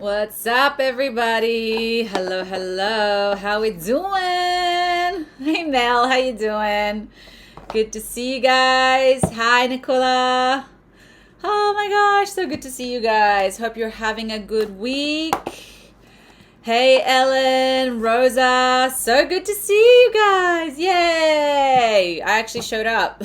What's up, everybody? Hello, hello. How we doing? Hey, Mel. How you doing? Good to see you guys. Hi, Nicola. Oh my gosh, so good to see you guys. Hope you're having a good week. Hey, Ellen, Rosa. So good to see you guys. Yay! I actually showed up.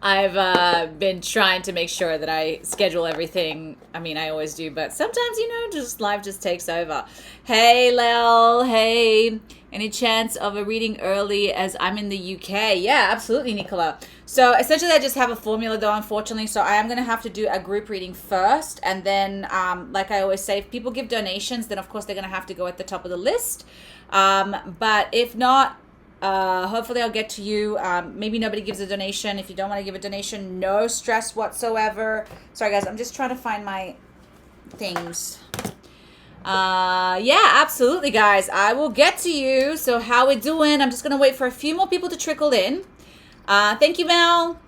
I've been trying to make sure that I schedule everything. I mean, I always do, but sometimes, just life just takes over. Hey, Lel. Hey. Any chance of a reading early as I'm in the UK? Yeah, absolutely, Nicola. So essentially, I just have a formula, though, unfortunately. So I am going to have to do a group reading first. And then, like I always say, if people give donations, then, of course, they're going to have to go at the top of the list. But if not, hopefully I'll get to you. Maybe nobody gives a donation. If you don't want to give a donation, no stress whatsoever. Sorry, guys. I'm just trying to find my things. Yeah, absolutely, guys. I will get to you. So how we doing? I'm just going to wait for a few more people to trickle in. Thank you, Mel.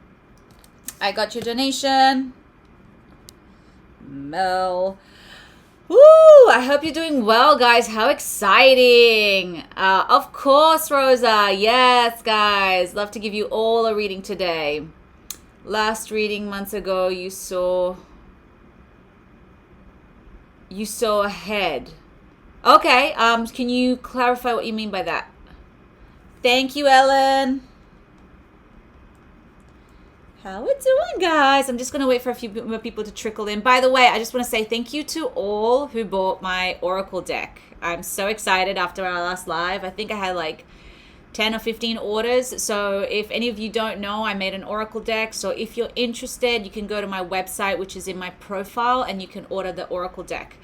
I got your donation. Mel. Woo! I hope you're doing well, guys. How exciting. Of course, Rosa. Yes, guys. Love to give you all a reading today. Last reading months ago, you saw ahead. Okay. Can you clarify what you mean by that? Thank you, Ellen. How we doing, guys? I'm just going to wait for a few more people to trickle in. By the way, I just want to say thank you to all who bought my Oracle deck. I'm so excited after our last live. I think I had like 10 or 15 orders. So if any of you don't know, I made an Oracle deck. So if you're interested, you can go to my website, which is in my profile, and you can order the Oracle deck.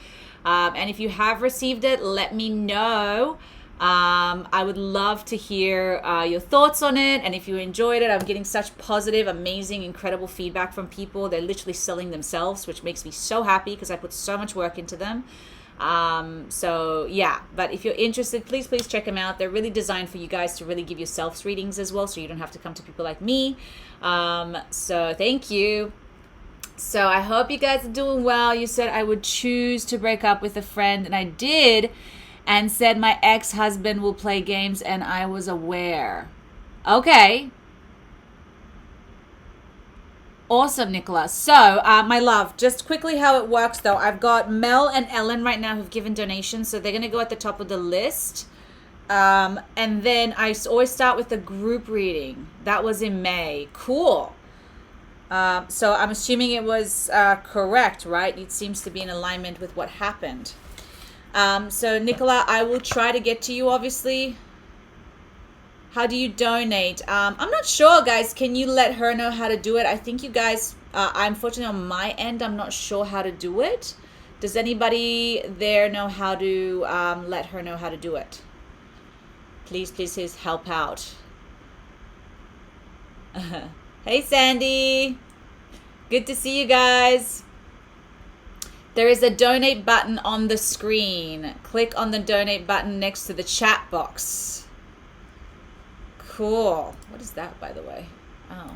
And if you have received it, let me know. I would love to hear your thoughts on it, and if you enjoyed it. I'm getting such positive, amazing, incredible feedback from people. They're literally selling themselves, which makes me so happy because I put so much work into them. So yeah, but if you're interested, please check them out. They're really designed for you guys to really give yourselves readings as well, so you don't have to come to people like me. So thank you. So I hope you guys are doing well. You said I would choose to break up with a friend, and I did. And said my ex-husband will play games, and I was aware. Okay. Awesome, Nicola. So, my love, just quickly how it works, though. I've got Mel and Ellen right now who've given donations, so they're going to go at the top of the list. And then I always start with the group reading. That was in May. Cool. So I'm assuming it was correct, right? It seems to be in alignment with what happened. So Nicola, I will try to get to you, obviously. How do you donate? I'm not sure, guys. Can you let her know how to do it? I think you guys, unfortunately on my end, I'm not sure how to do it. Does anybody there know how to let her know how to do it? Please help out. Hey, Sandy. Good to see you guys. There is a donate button on the screen. Click on the donate button next to the chat box. Cool. What is that, by the way? Oh.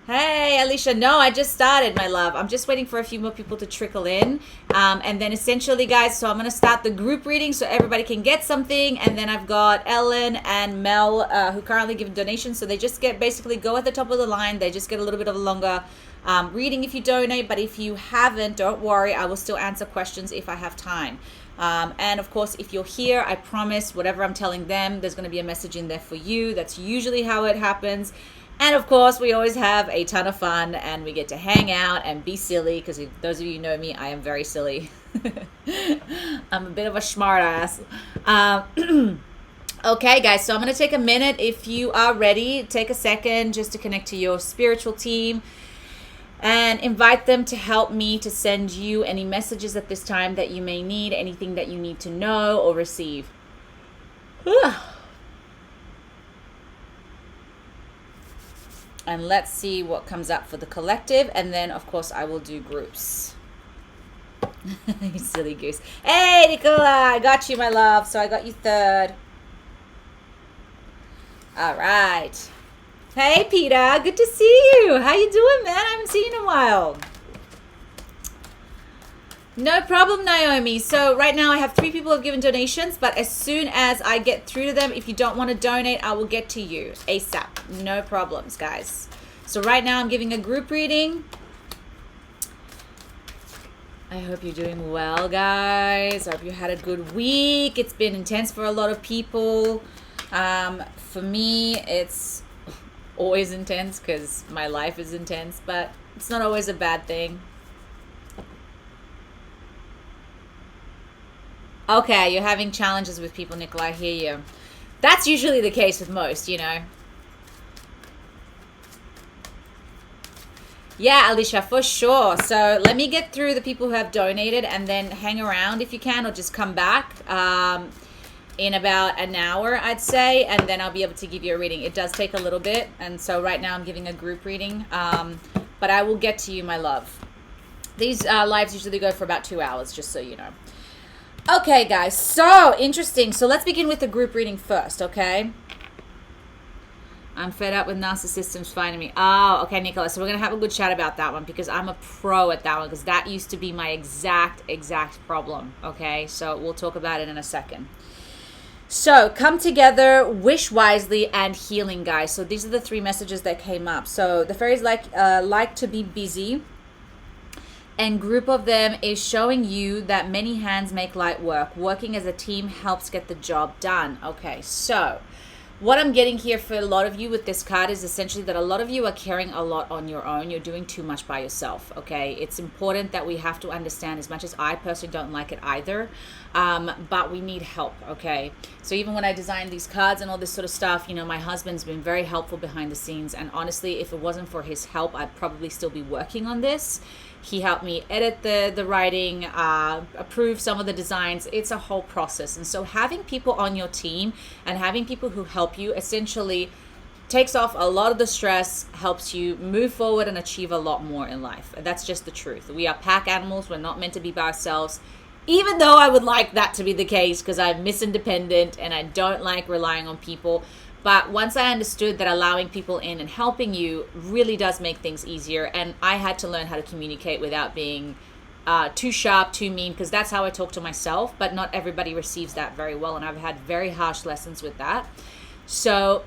Hey, Alicia. No, I just started, my love. I'm just waiting for a few more people to trickle in. And then essentially, guys, so I'm going to start the group reading so everybody can get something. And then I've got Ellen and Mel who currently give donations. So they just basically go at the top of the line. They just get a little bit of a longer reading if you donate. But if you haven't, don't worry. I will still answer questions if I have time. And of course, if you're here, I promise whatever I'm telling them, there's going to be a message in there for you. That's usually how it happens. And of course, we always have a ton of fun and we get to hang out and be silly because those of you who know me, I am very silly. I'm a bit of a smart ass. Okay, guys, so I'm going to take a minute. If you are ready, take a second just to connect to your spiritual team and invite them to help me to send you any messages at this time that you may need, anything that you need to know or receive. And let's see what comes up for the collective. And then, of course, I will do groups. You silly goose. Hey, Nicola, I got you, my love. So I got you third. All right. Hey, Peter. Good to see you. How you doing, man? I haven't seen you in a while. No problem, Naomi. So right now I have 3 people who have given donations, but as soon as I get through to them, if you don't want to donate, I will get to you ASAP. No problems, guys. So right now I'm giving a group reading. I hope you're doing well, guys. I hope you had a good week. It's been intense for a lot of people. For me, it's always intense because my life is intense, but it's not always a bad thing. Okay, you're having challenges with people, Nicola. I hear you. That's usually the case with most, you know. Yeah, Alicia, for sure. So let me get through the people who have donated and then hang around if you can, or just come back in about an hour, I'd say, and then I'll be able to give you a reading. It does take a little bit, and so right now I'm giving a group reading, but I will get to you, my love. These lives usually go for about 2 hours, just so you know. Okay, guys, so interesting. So let's begin with the group reading first, okay? I'm fed up with narcissists finding me. Oh, okay, Nicola. So we're going to have a good chat about that one because I'm a pro at that one because that used to be my exact problem, okay? So we'll talk about it in a second. So come together, wish wisely, and healing, guys. So these are the 3 messages that came up. So the fairies like to be busy. And group of them is showing you that many hands make light work. Working as a team helps get the job done. Okay, so what I'm getting here for a lot of you with this card is essentially that a lot of you are carrying a lot on your own. You're doing too much by yourself, okay? It's important that we have to understand, as much as I personally don't like it either, but we need help, okay? So even when I designed these cards and all this sort of stuff, you know, my husband's been very helpful behind the scenes. And honestly, if it wasn't for his help, I'd probably still be working on this. He helped me edit the writing, approve some of the designs. It's a whole process. And so having people on your team and having people who help you essentially takes off a lot of the stress, helps you move forward and achieve a lot more in life. And that's just the truth. We are pack animals. We're not meant to be by ourselves. Even though I would like that to be the case because I'm Miss Independent and I don't like relying on people. But once I understood that allowing people in and helping you really does make things easier, and I had to learn how to communicate without being too sharp, too mean, because that's how I talk to myself, but not everybody receives that very well, and I've had very harsh lessons with that. So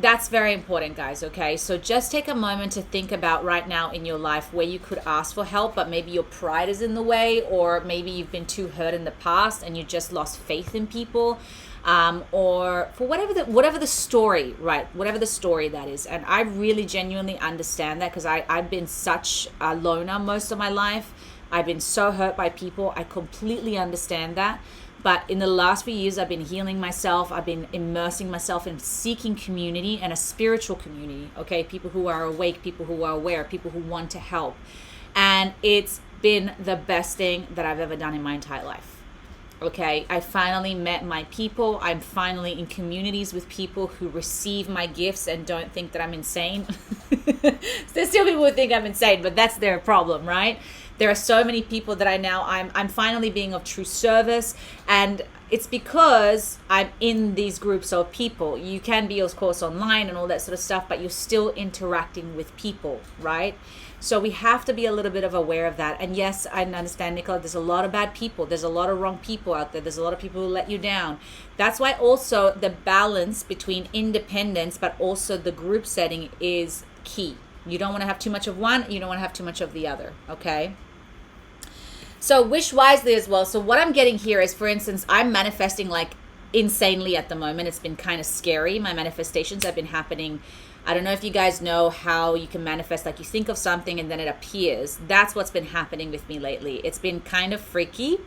that's very important, guys, okay? So just take a moment to think about right now in your life where you could ask for help, but maybe your pride is in the way, or maybe you've been too hurt in the past and you just lost faith in people, or for whatever the story, right? Whatever the story that is. And I really genuinely understand that because I've been such a loner most of my life. I've been so hurt by people. I completely understand that. But in the last few years, I've been healing myself. I've been immersing myself in seeking community and a spiritual community, okay? People who are awake, people who are aware, people who want to help. And it's been the best thing that I've ever done in my entire life, okay? I finally met my people. I'm finally in communities with people who receive my gifts and don't think that I'm insane. There's still people who think I'm insane, but that's their problem, right? There are so many people that I'm finally being of true service, and it's because I'm in these groups of people. You can be, of course, online and all that sort of stuff, but you're still interacting with people, right? So we have to be a little bit of aware of that. And yes, I understand, Nicola, there's a lot of bad people. There's a lot of wrong people out there. There's a lot of people who let you down. That's why also the balance between independence, but also the group setting is key. You don't want to have too much of one. You don't want to have too much of the other, okay? So wish wisely as well. So what I'm getting here is, for instance, I'm manifesting like insanely at the moment. It's been kind of scary. My manifestations have been happening. I don't know if you guys know how you can manifest, like you think of something and then it appears. That's what's been happening with me lately. It's been kind of freaky,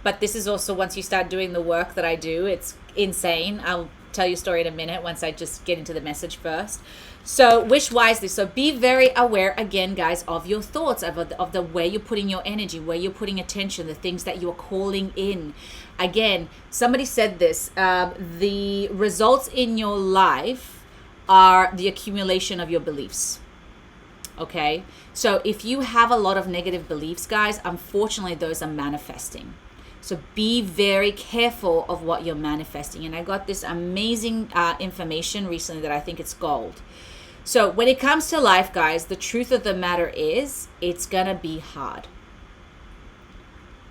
but this is also, once you start doing the work that I do, it's insane. I'll tell you a story in a minute once I just get into the message first. So wish wisely. So be very aware, again, guys, of your thoughts, of the way you're putting your energy, where you're putting attention, the things that you're calling in. Again, somebody said this, the results in your life are the accumulation of your beliefs. Okay? So if you have a lot of negative beliefs, guys, unfortunately, those are manifesting. So be very careful of what you're manifesting. And I got this amazing information recently that I think it's gold. So when it comes to life, guys, the truth of the matter is it's going to be hard.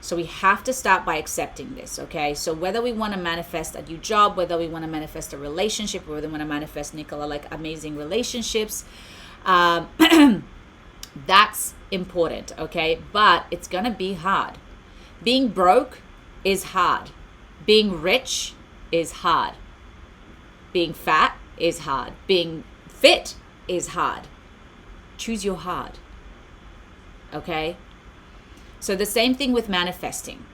So we have to start by accepting this, okay? So whether we want to manifest a new job, whether we want to manifest a relationship, whether we want to manifest, Nicola, like amazing relationships, that's important, okay? But it's going to be hard. Being broke is hard. Being rich is hard. Being fat is hard. Being fit is hard. Choose your hard, okay? So the same thing with manifesting.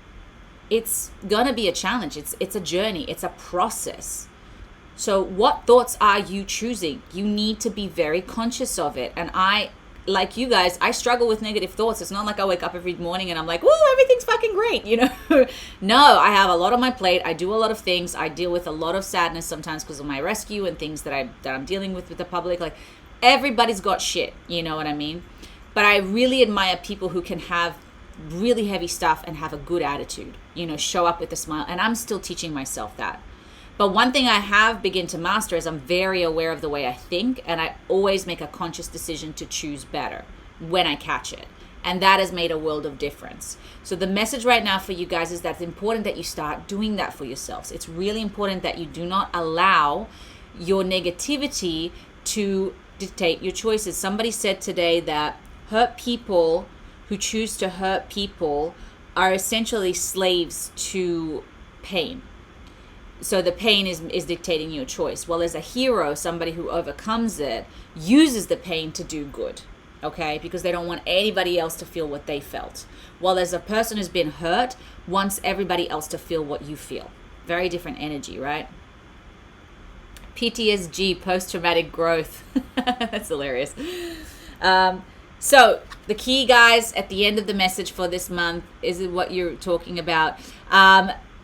It's gonna be a challenge. It's a journey. It's a process. So what thoughts are you choosing? You need to be very conscious of it. And I, like you guys, I struggle with negative thoughts. It's not like I wake up every morning and I'm like, whoa, everything's fucking great, you know? No, I have a lot on my plate. I do a lot of things. I deal with a lot of sadness sometimes because of my rescue and things that I'm dealing with the public. Like, everybody's got shit, you know what I mean? But I really admire people who can have really heavy stuff and have a good attitude, you know, show up with a smile. And I'm still teaching myself that. But one thing I have begun to master is I'm very aware of the way I think, and I always make a conscious decision to choose better when I catch it. And that has made a world of difference. So the message right now for you guys is that it's important that you start doing that for yourselves. It's really important that you do not allow your negativity to dictate your choices. Somebody said today that hurt people who choose to hurt people are essentially slaves to pain. So the pain is dictating your choice. Well, as a hero, somebody who overcomes it uses the pain to do good, okay? Because they don't want anybody else to feel what they felt. While as a person who's been hurt wants everybody else to feel what you feel. Very different energy, right? PTSD, post-traumatic growth. That's hilarious. So the key, guys, at the end of the message for this month is what you're talking about.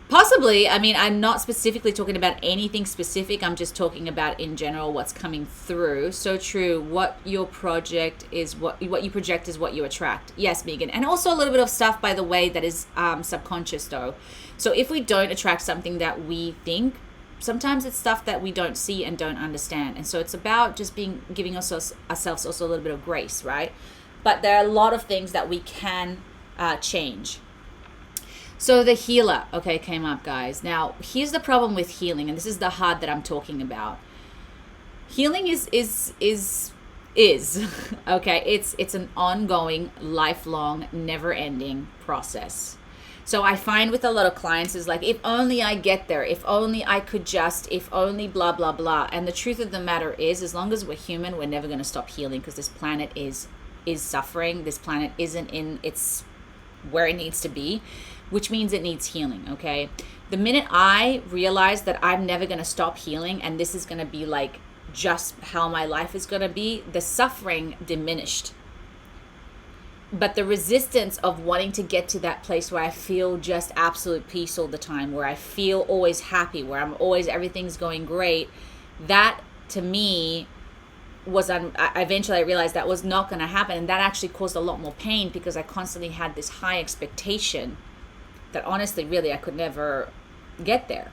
Possibly, I mean, I'm not specifically talking about anything specific. I'm just talking about in general what's coming through. So true. What your project is, what you project is what you attract. Yes, Megan. And also a little bit of stuff, by the way, that is subconscious though. So if we don't attract something that we think, sometimes it's stuff that we don't see and don't understand. And so it's about just giving ourselves also a little bit of grace, right? But there are a lot of things that we can change. So the healer, okay, came up, guys. Now, here's the problem with healing, and this is the hard that I'm talking about. Healing is okay, it's an ongoing, lifelong, never-ending process. So I find with a lot of clients is like, if only I get there, if only I could just, if only blah, blah, blah. And the truth of the matter is, as long as we're human, we're never going to stop healing, because this planet is suffering. This planet isn't in its where it needs to be, which means it needs healing, okay? The minute I realize that I'm never going to stop healing and this is going to be like just how my life is going to be, the suffering diminished. But the resistance of wanting to get to that place where I feel just absolute peace all the time, where I feel always happy, where I'm always, everything's going great, that to me was, eventually I realized that was not going to happen. And that actually caused a lot more pain, because I constantly had this high expectation that honestly, really, I could never get there.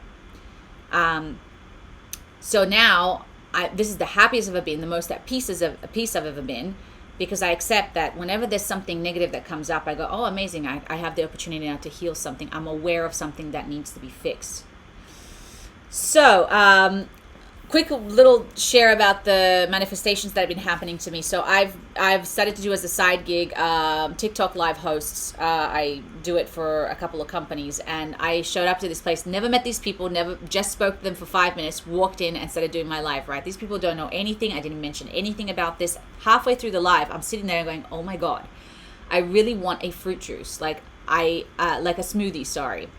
So now, this is the happiest I've ever been, the most at peace I've ever been, because I accept that whenever there's something negative that comes up, I go, oh, amazing, I have the opportunity now to heal something. I'm aware of something that needs to be fixed. So, quick little share about the manifestations that have been happening to me. So I've started to do as a side gig TikTok live hosts. I do it for a couple of companies, and I showed up to this place, never met these people, never, just spoke to them for 5 minutes, walked in and started doing my live, right? These people don't know anything. I didn't mention anything about this. Halfway through the live, I'm sitting there going, oh my God, I really want a fruit juice. Like a smoothie, sorry.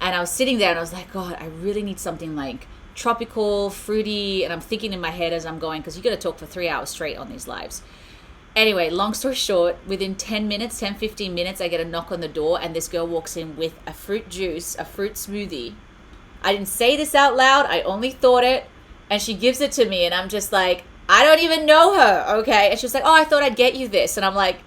And I was sitting there and I was like, God, I really need something like tropical, fruity, and I'm thinking in my head as I'm going, because you got to talk for 3 hours straight on these lives. Anyway, long story short, within 15 minutes, I get a knock on the door, and this girl walks in with a fruit juice, a fruit smoothie. I didn't say this out loud, I only thought it, and she gives it to me, and I'm just like, I don't even know her, okay? And she's like, oh, I thought I'd get you this, and I'm like,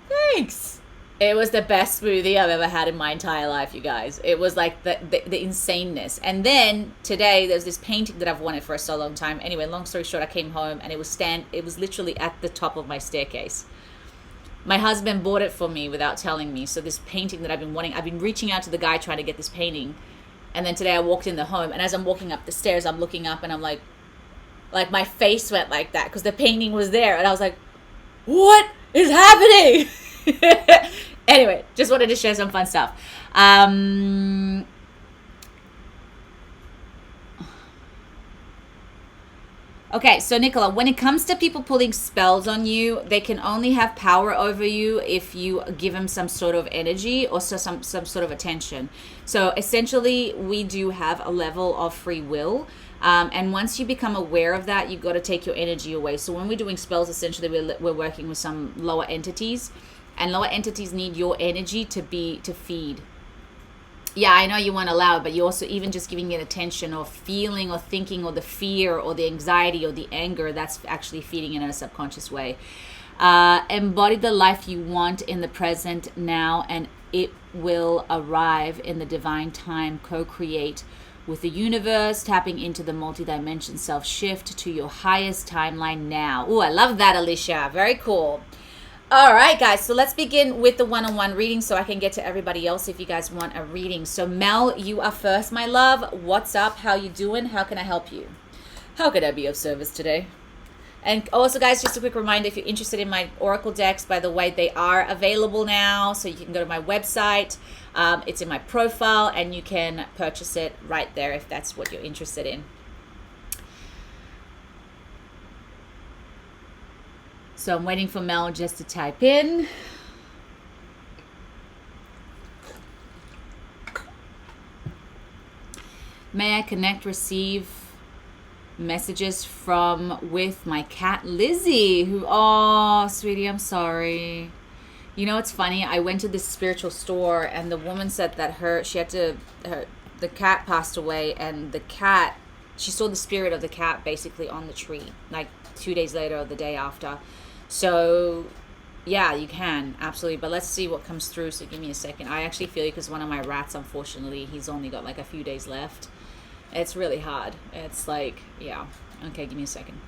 thanks. It was the best smoothie I've ever had in my entire life, you guys. It was like the insaneness. And then today there's this painting that I've wanted for so long time. Anyway, long story short, I came home and it was literally at the top of my staircase. My husband bought it for me without telling me. So this painting that I've been wanting, I've been reaching out to the guy trying to get this painting. And then today I walked in the home, and as I'm walking up the stairs, I'm looking up and I'm like my face went like that because the painting was there. And I was like, what is happening? Anyway, just wanted to share some fun stuff. Okay, so Nicola, when it comes to people pulling spells on you, they can only have power over you if you give them some sort of energy or some sort of attention. So essentially, we do have a level of free will. And once you become aware of that, you've got to take your energy away. So when we're doing spells, essentially, we're working with some lower entities. And lower entities need your energy to feed. Yeah, I know you won't allow it, but you also, even just giving it attention or feeling or thinking or the fear or the anxiety or the anger, that's actually feeding it in a subconscious way. Embody the life you want in the present now, and it will arrive in the divine time. Co-create with the universe, tapping into the multi-dimension self-shift to your highest timeline now. Oh, I love that, Alicia. Very cool. All right, guys, so let's begin with the one-on-one reading so I can get to everybody else if you guys want a reading. So Mel, you are first, my love. What's up? How you doing? How can I help you? How can I be of service today? And also, guys, just a quick reminder, if you're interested in my Oracle decks, by the way, they are available now. So you can go to my website. It's in my profile, and you can purchase it right there if that's what you're interested in. So I'm waiting for Mel just to type in. May I connect, receive messages with my cat Lizzie, who, oh, sweetie, I'm sorry. You know, it's funny. I went to this spiritual store, and the woman said that the cat passed away, and the cat, she saw the spirit of the cat basically on the tree, like 2 days later or the day after. So yeah, you can absolutely, but let's see what comes through. So give me a second. I actually feel you, because one of my rats, unfortunately, he's only got like a few days left. It's really hard. It's like, yeah. Okay, give me a second.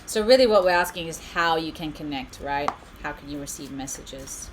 So really what we're asking is how you can connect, right? How can you receive messages?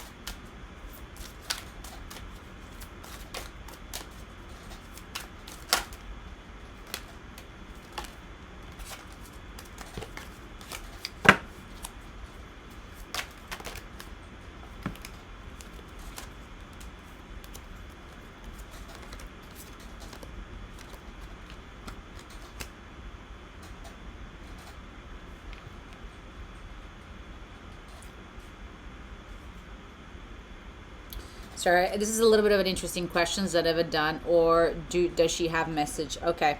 Sorry, this is a little bit of an interesting question that I've ever done. Or does she have message? Okay.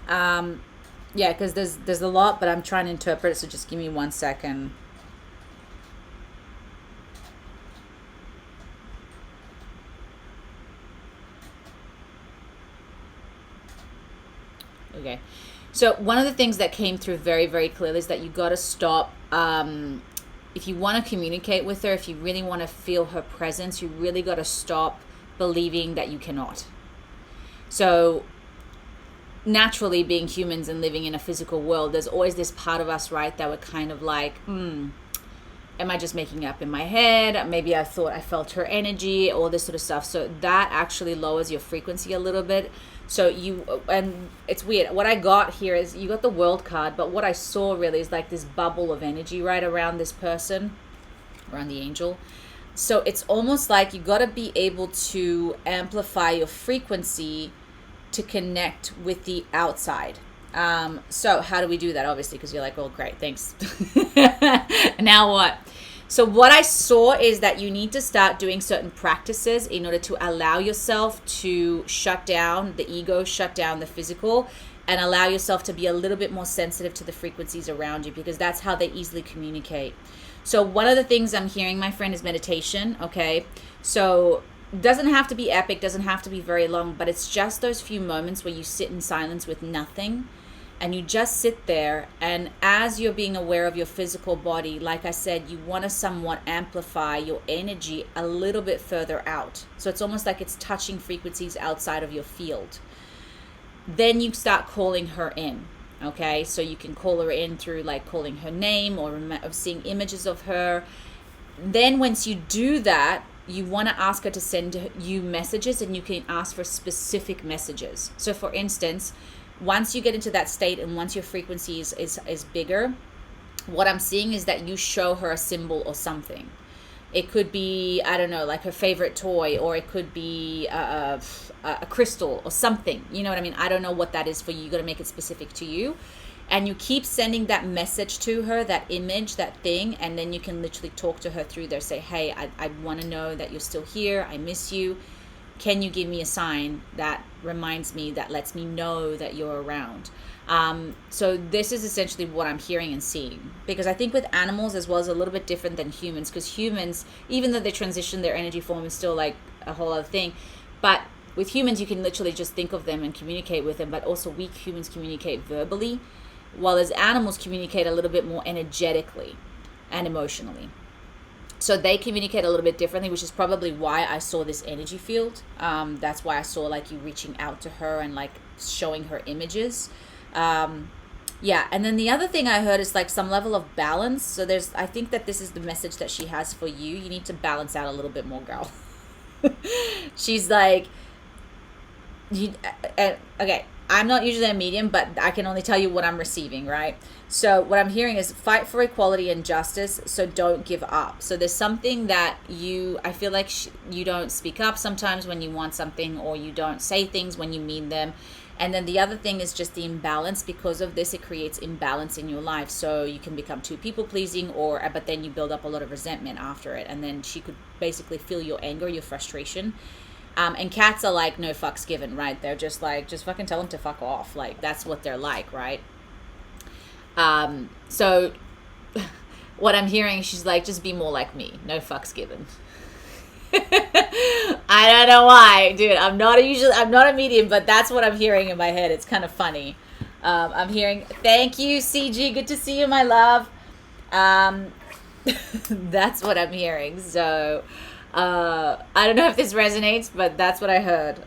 Yeah, because there's a lot, but I'm trying to interpret it, so just give me 1 second. Okay. So one of the things that came through very, very clearly is that you got to stop. If you want to communicate with her, if you really want to feel her presence, you really got to stop believing that you cannot. So naturally, being humans and living in a physical world, there's always this part of us, right, that we're kind of like, am I just making up in my head? Maybe I thought I felt her energy, all this sort of stuff. So that actually lowers your frequency a little bit. So and it's weird. What I got here is you got the World card, but what I saw really is like this bubble of energy right around this person, around the angel. So it's almost like you got to be able to amplify your frequency to connect with the outside. So how do we do that? Obviously, because you're like, oh, great, thanks. Now what? So what I saw is that you need to start doing certain practices in order to allow yourself to shut down the ego, shut down the physical, and allow yourself to be a little bit more sensitive to the frequencies around you, because that's how they easily communicate. So one of the things I'm hearing, my friend, is meditation. Okay. So doesn't have to be epic, doesn't have to be very long, but it's just those few moments where you sit in silence with nothing, and you just sit there, and as you're being aware of your physical body, like I said, you want to somewhat amplify your energy a little bit further out. So it's almost like it's touching frequencies outside of your field. Then you start calling her in. Okay, so you can call her in through like calling her name or seeing images of her. Then once you do that, you want to ask her to send you messages, and you can ask for specific messages. So for instance, once you get into that state and once your frequency is bigger, what I'm seeing is that you show her a symbol or something. It could be, I don't know, like her favorite toy, or it could be a crystal or something. You know what I mean? I don't know what that is for you. You got to make it specific to you. And you keep sending that message to her, that image, that thing, and then you can literally talk to her through there. Say, hey, I want to know that you're still here. I miss you. Can you give me a sign that reminds me, that lets me know that you're around? So this is essentially what I'm hearing and seeing. Because I think with animals as well is a little bit different than humans. Because humans, even though they transition their energy form, is still like a whole other thing. But with humans, you can literally just think of them and communicate with them. But also we humans communicate verbally, while as animals communicate a little bit more energetically and emotionally. So they communicate a little bit differently, which is probably why I saw this energy field. That's why I saw like you reaching out to her and like showing her images. Yeah, and then the other thing I heard is like some level of balance. So I think that this is the message that she has for you. You need to balance out a little bit more, girl. She's like, okay, I'm not usually a medium, but I can only tell you what I'm receiving, right? So what I'm hearing is fight for equality and justice, so don't give up. So there's something that I feel like you don't speak up sometimes when you want something, or you don't say things when you mean them. And then the other thing is just the imbalance. Because of this, it creates imbalance in your life. So you can become too people-pleasing, but then you build up a lot of resentment after it. And then she could basically feel your anger, your frustration. And cats are like, no fucks given, right? They're just like, just fucking tell them to fuck off. Like, that's what they're like, right? So what I'm hearing, she's like, just be more like me. No fucks given. I don't know why, dude. I'm not a medium, but that's what I'm hearing in my head. It's kind of funny. I'm hearing, thank you, CG. Good to see you, my love. That's what I'm hearing. So, I don't know if this resonates, but that's what I heard.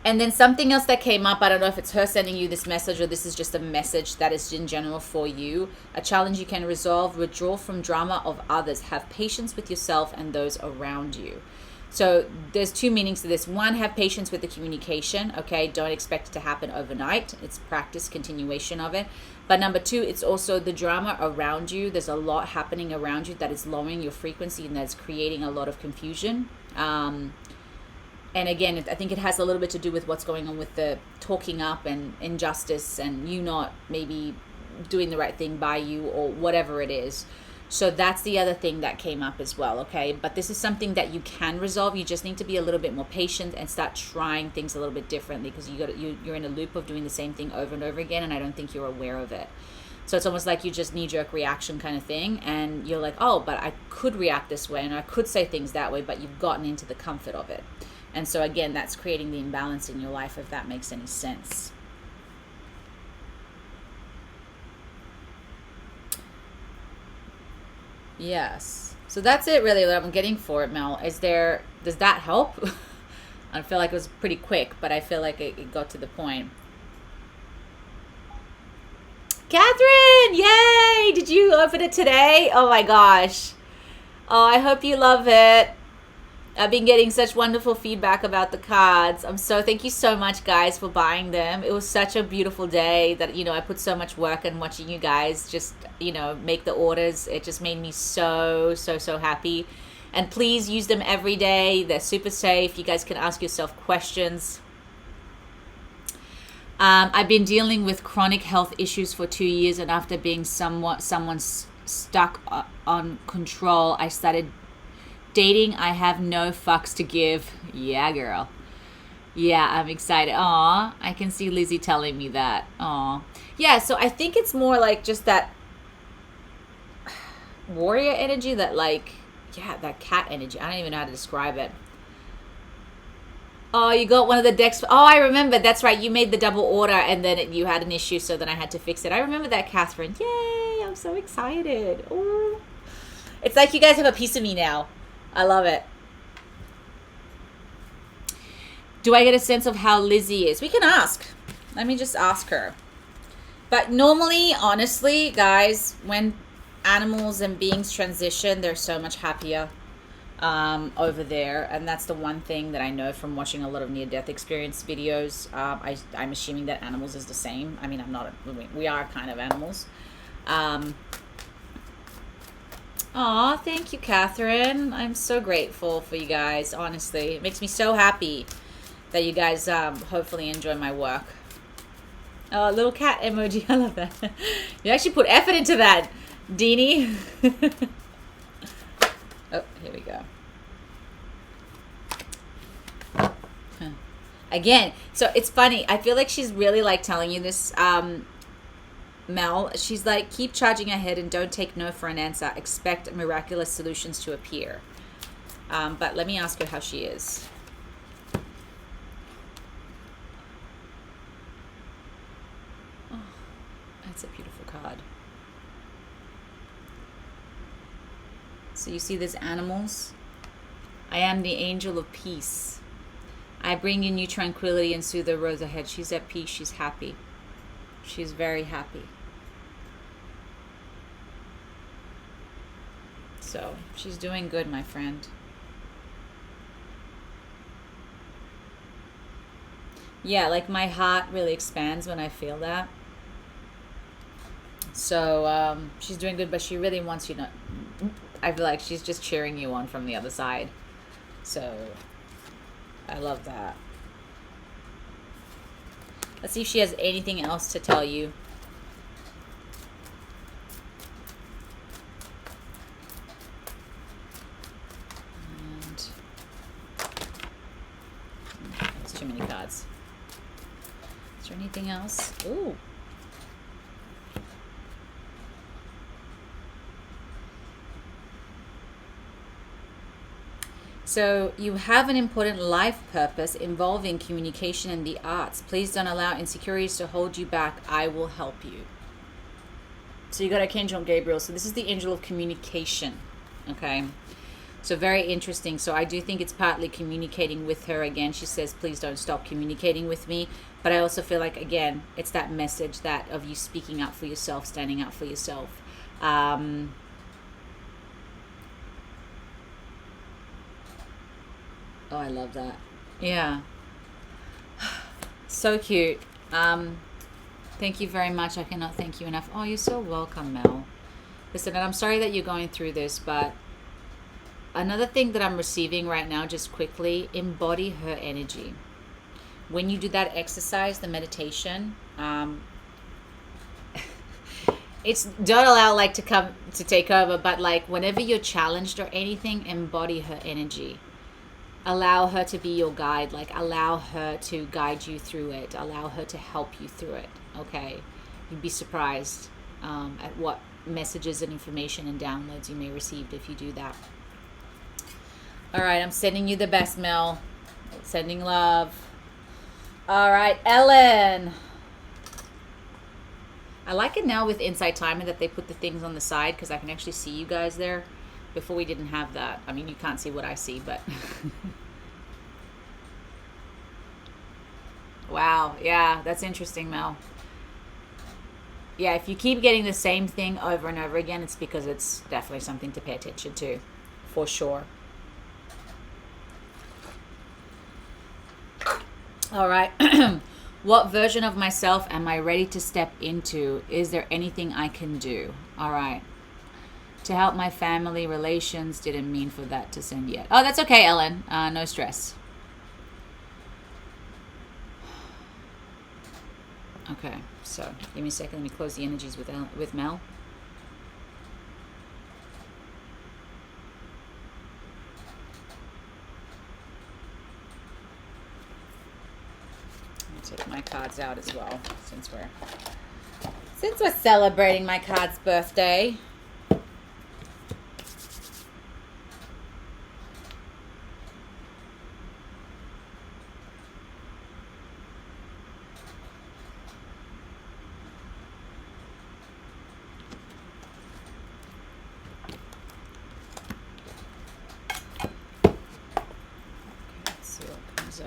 And then something else that came up, I don't know if it's her sending you this message or this is just a message that is in general for you. A challenge you can resolve: withdraw from drama of others. Have patience with yourself and those around you. So there's two meanings to this. One, have patience with the communication. Okay, don't expect it to happen overnight. It's practice, continuation of it. But number two, it's also the drama around you. There's a lot happening around you that is lowering your frequency and that's creating a lot of confusion. And again, I think it has a little bit to do with what's going on with the talking up and injustice and you not maybe doing the right thing by you or whatever it is. So that's the other thing that came up as well, okay? But this is something that you can resolve. You just need to be a little bit more patient and start trying things a little bit differently, because you're in a loop of doing the same thing over and over again, and I don't think you're aware of it. So it's almost like you just knee-jerk reaction kind of thing, and you're like, oh, but I could react this way and I could say things that way, but you've gotten into the comfort of it. And so again, that's creating the imbalance in your life, if that makes any sense. Yes. So that's it really what I'm getting for it, Mel. Does that help? I feel like it was pretty quick, but I feel like it got to the point. Catherine, yay! Did you open it today? Oh my gosh. Oh, I hope you love it. I've been getting such wonderful feedback about the cards. Thank you so much, guys, for buying them. It was such a beautiful day that, I put so much work in watching you guys just, make the orders. It just made me so, so, so happy. And please use them every day. They're super safe. You guys can ask yourself questions. I've been dealing with chronic health issues for 2 years, and after being someone's stuck on control, I started dating. I have no fucks to give. Yeah, girl. Yeah, I'm excited. Aw, I can see Lizzie telling me that. Aw. Yeah, so I think it's more like just that warrior energy that like yeah, that cat energy. I don't even know how to describe it. Oh, you got one of the decks. Oh, I remember. That's right. You made the double order and then you had an issue, so then I had to fix it. I remember that, Catherine. Yay! I'm so excited. Ooh. It's like you guys have a piece of me now. I love it. Do I get a sense of how Lizzie is? We can ask. Let me just ask her. But normally, honestly, guys, when animals and beings transition, they're so much happier over there. And that's the one thing that I know from watching a lot of near-death experience videos. I'm assuming that animals is the same. I mean, we are kind of animals. Aw, thank you, Catherine. I'm so grateful for you guys, honestly. It makes me so happy that you guys hopefully enjoy my work. Oh, little cat emoji. I love that. You actually put effort into that, Deanie. Oh, here we go. Again, so it's funny. I feel like she's really like telling you this, Mel. She's like, keep charging ahead and don't take no for an answer. Expect miraculous solutions to appear. But let me ask her how she is. Oh, that's a beautiful card. So you see these animals? I am the angel of peace. I bring in you tranquility and soothe the roads ahead. She's at peace. She's happy. She's very happy. So she's doing good, my friend. Yeah, like my heart really expands when I feel that. So she's doing good, but she really wants you to. I feel like she's just cheering you on from the other side. So I love that. Let's see if she has anything else to tell you. And it's too many cards. Is there anything else? Ooh. So you have an important life purpose involving communication and the arts. Please don't allow insecurities to hold you back. I will help you. So you got Archangel Gabriel. So this is the angel of communication. Okay. So very interesting. So I do think it's partly communicating with her. Again, she says, please don't stop communicating with me. But I also feel like, again, it's that message that of you speaking up for yourself, standing up for yourself. Oh, I love that. Yeah. So cute. Thank you very much. I cannot thank you enough. Oh, you're so welcome, Mel. Listen, and I'm sorry that you're going through this, but another thing that I'm receiving right now, just quickly, embody her energy. When you do that exercise, the meditation, it's don't allow like to come to take over, but like whenever you're challenged or anything, embody her energy. Allow her to be your guide. Like allow her to guide you through it. Allow her to help you through it. Okay, you'd be surprised at what messages and information and downloads you may receive if you do that. All right, I'm sending you the best, Mel. Sending love. All right, Ellen. I like it now with Insight Timer that they put the things on the side because I can actually see you guys there. Before we didn't have that. I mean, you can't see what I see, but wow, yeah, that's interesting, Mel. Yeah, if you keep getting the same thing over and over again, it's because it's definitely something to pay attention to, for sure. All right. What version of myself am I ready to step into? Is there anything I can do? All right. To help my family relations. Didn't mean for that to send yet. Oh, that's okay, Ellen. No stress. Okay, so give me a second. Let me close the energies with Mel. I'll take my cards out as well since we're celebrating my card's birthday. So,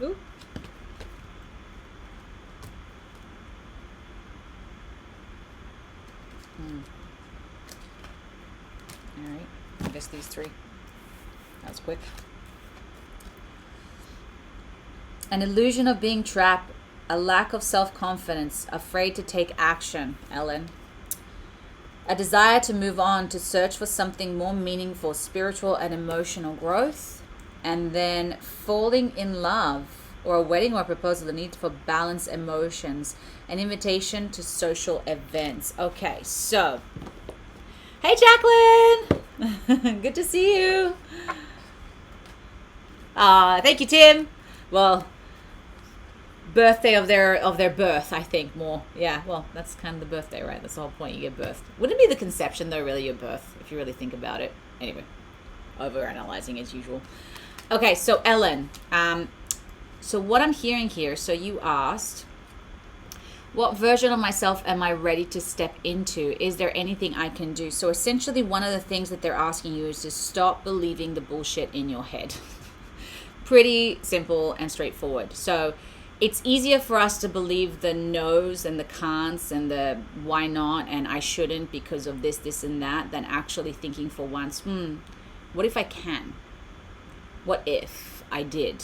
ooh. All right, I guess these three. That was quick. An illusion of being trapped, a lack of self-confidence, afraid to take action, Ellen. A desire to move on, to search for something more meaningful, spiritual and emotional growth. And then falling in love, or a wedding or a proposal, the need for balanced emotions, an invitation to social events. Okay, so, hey Jacqueline! Good to see you. Thank you, Tim. Well, birthday of their birth, I think, more. Yeah, well, that's kind of the birthday, right? That's the whole point. You get birthed. Wouldn't it be the conception, though, really, your birth, if you really think about it? Anyway, overanalyzing as usual. Okay, so Ellen, so what I'm hearing here, so you asked, what version of myself am I ready to step into? Is there anything I can do? So essentially, one of the things that they're asking you is to stop believing the bullshit in your head. Pretty simple and straightforward. So it's easier for us to believe the no's and the can'ts and the why not and I shouldn't because of this and that than actually thinking for once, what if I can? What if I did?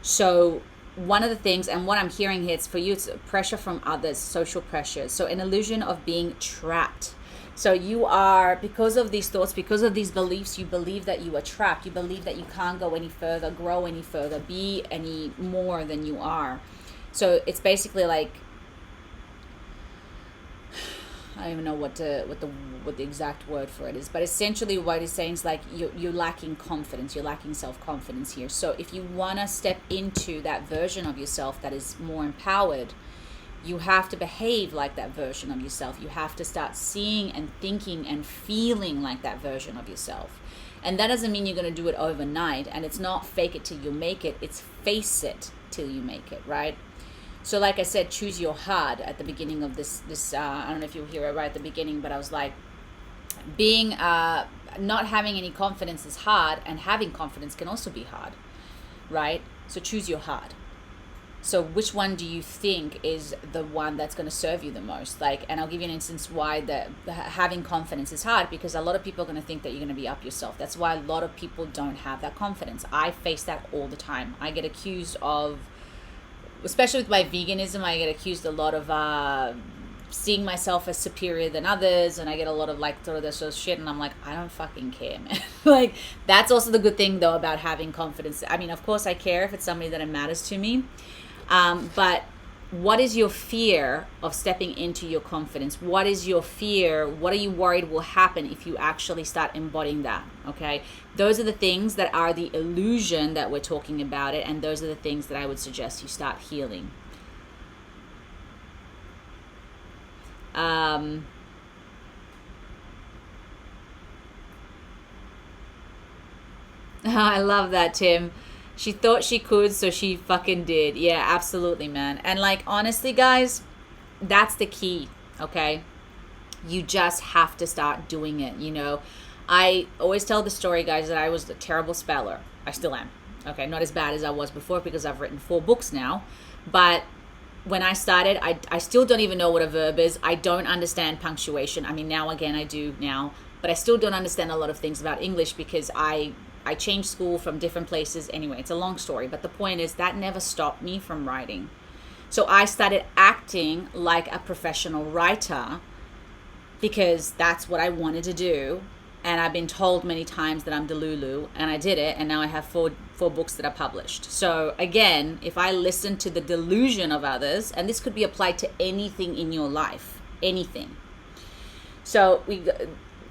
So one of the things, and what I'm hearing here, it's for you, it's pressure from others, social pressure. So an illusion of being trapped. So you are, because of these thoughts, because of these beliefs, you believe that you are trapped. You believe that you can't go any further, grow any further, be any more than you are. So it's basically like, I don't even know what the exact word for it is, but essentially what it's saying is like you're lacking confidence, you're lacking self-confidence here. So if you want to step into that version of yourself that is more empowered, you have to behave like that version of yourself. You have to start seeing and thinking and feeling like that version of yourself. And that doesn't mean you're going to do it overnight. And it's not fake it till you make it. It's face it till you make it, right? So like I said, choose your hard at the beginning of this I don't know if you'll hear it right at the beginning, but I was like, being, not having any confidence is hard, and having confidence can also be hard, right? So choose your hard. So which one do you think is the one that's going to serve you the most? Like, and I'll give you an instance why the having confidence is hard, because a lot of people are going to think that you're going to be up yourself. That's why a lot of people don't have that confidence. I face that all the time. I get accused of, especially with my veganism, I get accused a lot of seeing myself as superior than others, and I get a lot of like sort of this sort of shit, and I'm like, I don't fucking care, man. Like, that's also the good thing though about having confidence. I mean, of course I care if it's somebody that it matters to me. But what is your fear of stepping into your confidence? What is your fear? What are you worried will happen if you actually start embodying that? Okay. Those are the things that are the illusion that we're talking about it. And those are the things that I would suggest you start healing. I love that, Tim. She thought she could, so she fucking did. Yeah, absolutely, man. And like, honestly, guys, that's the key, okay? You just have to start doing it, you know? I always tell the story, guys, that I was a terrible speller. I still am, okay? Not as bad as I was before because I've written 4 books now. But when I started, I still don't even know what a verb is. I don't understand punctuation. I mean, now again, I do now. But I still don't understand a lot of things about English because I changed school from different places. Anyway, it's a long story, but the point is that never stopped me from writing. So I started acting like a professional writer because that's what I wanted to do. And I've been told many times that I'm delulu, and I did it. And now I have four books that are published. So again, if I listen to the delusion of others, and this could be applied to anything in your life, anything. So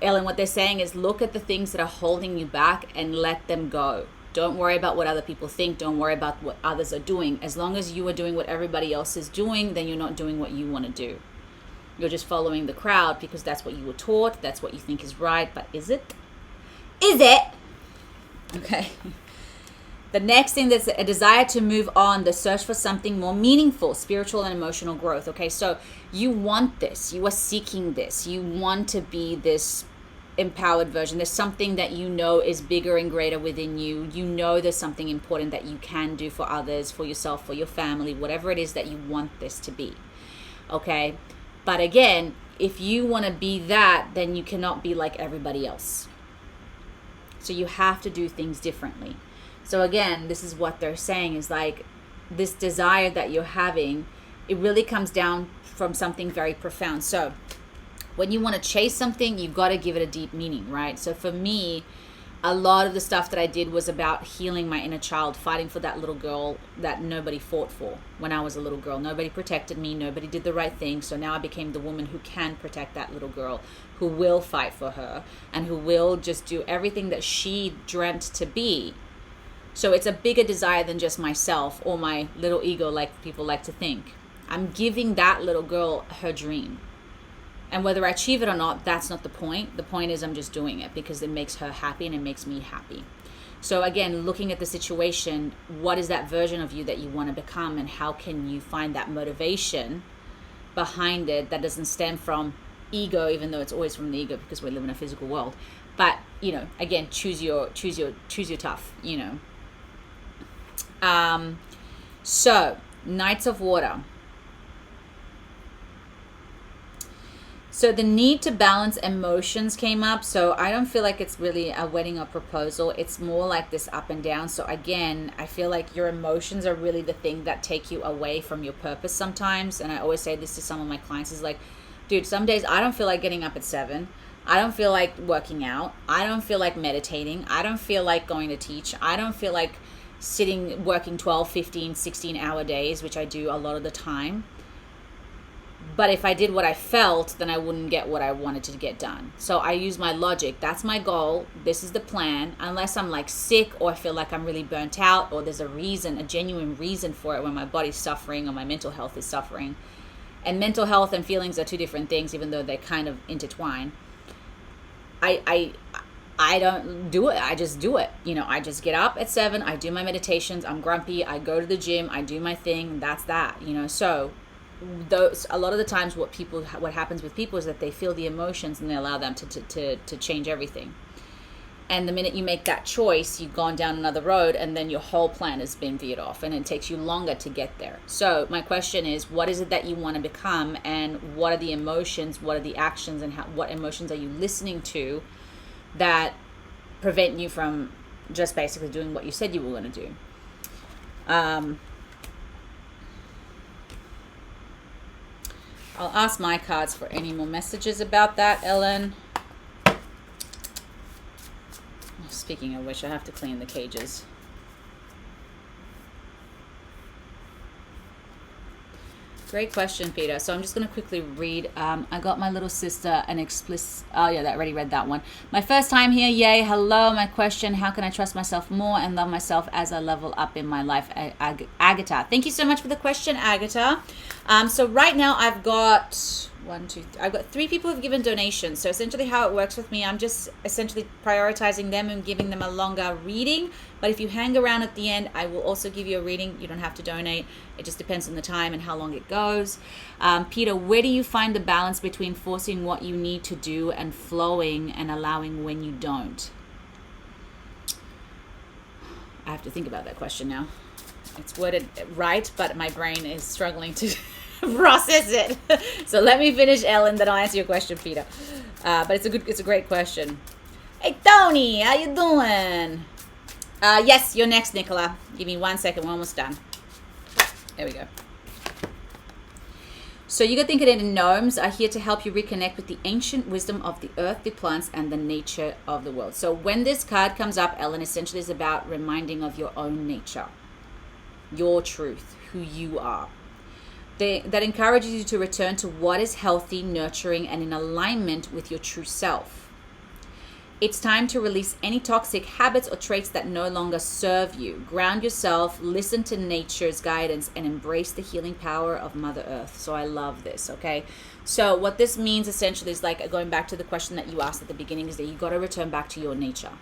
Ellen, what they're saying is look at the things that are holding you back and let them go. Don't worry about what other people think. Don't worry about what others are doing. As long as you are doing what everybody else is doing, then you're not doing what you want to do. You're just following the crowd because that's what you were taught. That's what you think is right. But is it? Is it? Okay. The next thing, that's a desire to move on, the search for something more meaningful, spiritual and emotional growth. Okay, so you want this. You are seeking this. You want to be this empowered version. There's something that you know is bigger and greater within you. You know there's something important that you can do for others, for yourself, for your family, whatever it is that you want this to be. Okay? But again, if you want to be that, then you cannot be like everybody else. So you have to do things differently. So again, this is what they're saying is like this desire that you're having, it really comes down from something very profound. So when you want to chase something, you've got to give it a deep meaning, right? So for me, a lot of the stuff that I did was about healing my inner child, fighting for that little girl that nobody fought for when I was a little girl. Nobody protected me. Nobody did the right thing. So now I became the woman who can protect that little girl, who will fight for her, and who will just do everything that she dreamt to be. So it's a bigger desire than just myself or my little ego, like people like to think. I'm giving that little girl her dream. And whether I achieve it or not, that's not the point. The point is I'm just doing it because it makes her happy and it makes me happy. So again, looking at the situation, what is that version of you that you want to become, and how can you find that motivation behind it that doesn't stem from ego, even though it's always from the ego because we live in a physical world. But, you know, again, choose your tough, you know. So Knights of Water. So the need to balance emotions came up. So I don't feel like it's really a wedding or proposal. It's more like this up and down. So again, I feel like your emotions are really the thing that take you away from your purpose sometimes. And I always say this to some of my clients is like, dude, some days I don't feel like getting up at 7. I don't feel like working out. I don't feel like meditating. I don't feel like going to teach. I don't feel like working 12, 15, 16-hour days, which I do a lot of the time. But if I did what I felt, then I wouldn't get what I wanted to get done. So I use my logic. That's my goal. This is the plan. Unless I'm like sick or I feel like I'm really burnt out or there's a genuine reason for it when my body's suffering or my mental health is suffering. And mental health and feelings are two different things, even though they kind of intertwine. I don't do it. I just do it. You know, I just get up at 7. I do my meditations. I'm grumpy. I go to the gym. I do my thing. That's that, you know. So a lot of the times what happens with people is that they feel the emotions and they allow them to change everything. And the minute you make that choice, you've gone down another road, and then your whole plan has been veered off, and it takes you longer to get there. So my question is, what is it that you want to become, and what are the emotions, what are the actions, and what emotions are you listening to that prevent you from just basically doing what you said you were going to do? I'll ask my cards for any more messages about that, Ellen. Speaking of which, I have to clean the cages. Great question, Peter. So I'm just going to quickly read. I got my little sister an explicit. Oh, yeah, that already read that one. My first time here. Yay. Hello. My question: how can I trust myself more and love myself as I level up in my life? Agatha. Thank you so much for the question, Agatha. So right now I've got I've got 3 people who've given donations. So essentially how it works with me, I'm just essentially prioritizing them and giving them a longer reading. But if you hang around at the end, I will also give you a reading. You don't have to donate. It just depends on the time and how long it goes. Peter, where do you find the balance between forcing what you need to do and flowing and allowing when you don't? I have to think about that question now. It's worded right, but my brain is struggling to process it. So let me finish, Ellen, then I'll answer your question, Peter. But it's a great question. Hey, Tony, how you doing? Yes, you're next, Nicola. Give me 1 second. We're almost done. There we go. So you got thinking in gnomes are here to help you reconnect with the ancient wisdom of the earth, the plants, and the nature of the world. So when this card comes up, Ellen, essentially is about reminding of your own nature, your truth, who you are. That encourages you to return to what is healthy, nurturing, and in alignment with your true self. It's time to release any toxic habits or traits that no longer serve you. Ground yourself, listen to nature's guidance, and embrace the healing power of Mother Earth. So I love this, okay? So what this means essentially is like going back to the question that you asked at the beginning, is that you got to return back to your nature.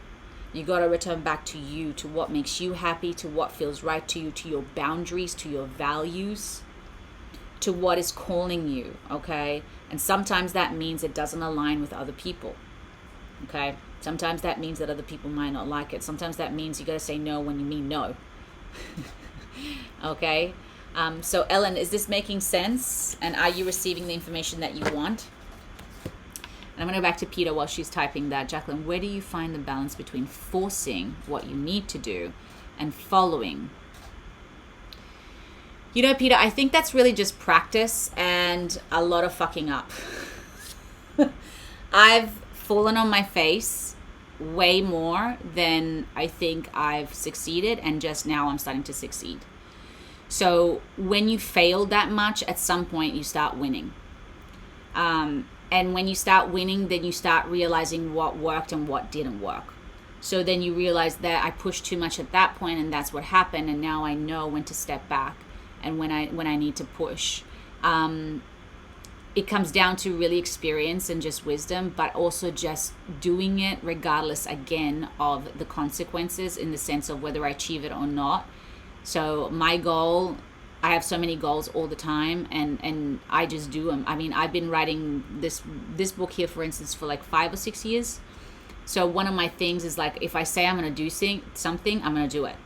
You got to return back to you, to what makes you happy, to what feels right to you, to your boundaries, to your values, to what is calling you, okay? And sometimes that means it doesn't align with other people. Okay. Sometimes that means that other people might not like it. Sometimes that means you got to say no when you mean no. Okay. So Ellen, is this making sense? And are you receiving the information that you want? And I'm going to go back to Peter while she's typing that. Jacqueline, where do you find the balance between forcing what you need to do and following? You know, Peter, I think that's really just practice and a lot of fucking up. I've fallen on my face way more than I think I've succeeded, and just now I'm starting to succeed. So when you fail that much, at some point you start winning. And when you start winning, then you start realizing what worked and what didn't work. So then you realize that I pushed too much at that point, and that's what happened. And now I know when to step back and when I need to push. It comes down to really experience and just wisdom, but also just doing it regardless, again, of the consequences, in the sense of whether I achieve it or not. So my goal, I have so many goals all the time, and I just do them. I mean, I've been writing this book here, for instance, for like 5 or 6 years. So one of my things is like, if I say I'm going to do something, I'm going to do it.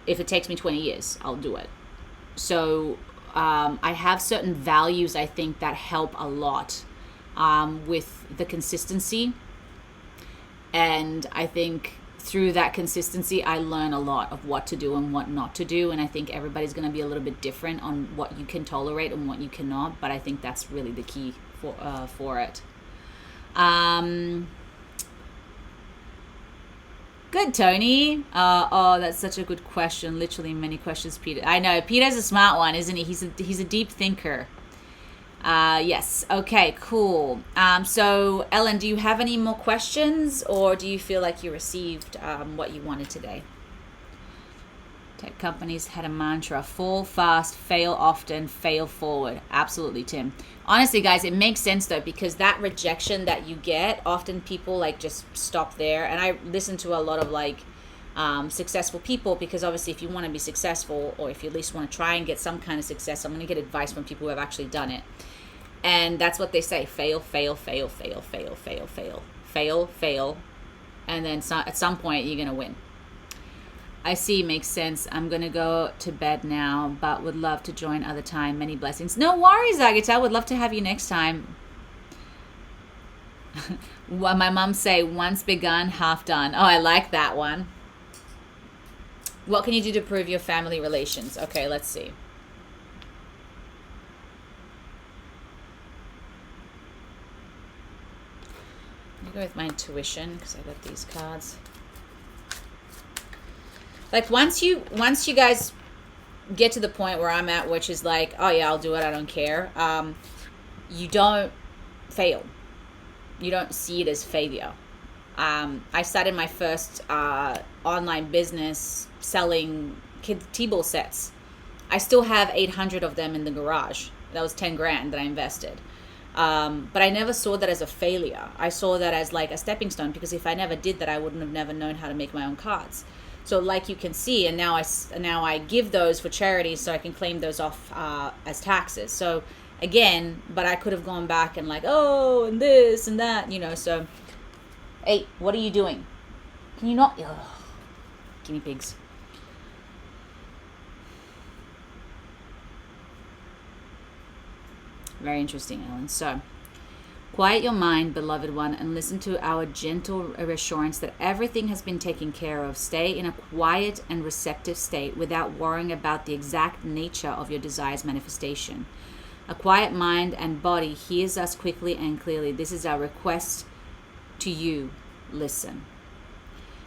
If it takes me 20 years, I'll do it. So I have certain values, I think, that help a lot with the consistency. And I think through that consistency, I learn a lot of what to do and what not to do. And I think everybody's going to be a little bit different on what you can tolerate and what you cannot. But I think that's really the key for it. Good, Tony. Oh, that's such a good question. Literally many questions, Peter. I know. Peter's a smart one, isn't he? He's a deep thinker. Yes. Okay, cool. So, Ellen, do you have any more questions, or do you feel like you received what you wanted today? Tech companies had a mantra: fall fast, fail often, fail forward. Absolutely, Tim. Honestly, guys, it makes sense though, because that rejection that you get, often people like just stop there. And I listen to a lot of like successful people, because obviously if you want to be successful, or if you at least want to try and get some kind of success, I'm going to get advice from people who have actually done it. And that's what they say: fail, fail, fail, fail, fail, fail, fail, fail, fail. And then at some point you're going to win. I see, makes sense. I'm going to go to bed now, but would love to join other time. Many blessings. No worries, Agata. Would love to have you next time. What my mom say, once begun, half done. Oh, I like that one. What can you do to improve your family relations? Okay, let's see. Let me go with my intuition, because I got these cards. Like once you guys get to the point where I'm at, which is like, oh yeah, I'll do it, I don't care. You don't fail. You don't see it as failure. I started my first online business selling kids T-ball sets. I still have 800 of them in the garage. That was 10 grand that I invested. But I never saw that as a failure. I saw that as like a stepping stone, because if I never did that, I wouldn't have never known how to make my own cards. So like you can see, and now I give those for charity, so I can claim those off as taxes. So again, but I could have gone back and like, oh, and this and that, so, hey, what are you doing? Can you not? Ugh. Guinea pigs. Very interesting, Ellen. So, quiet your mind, beloved one, and listen to our gentle reassurance that everything has been taken care of. Stay in a quiet and receptive state without worrying about the exact nature of your desire's manifestation. A quiet mind and body hears us quickly and clearly. This is our request to you. Listen.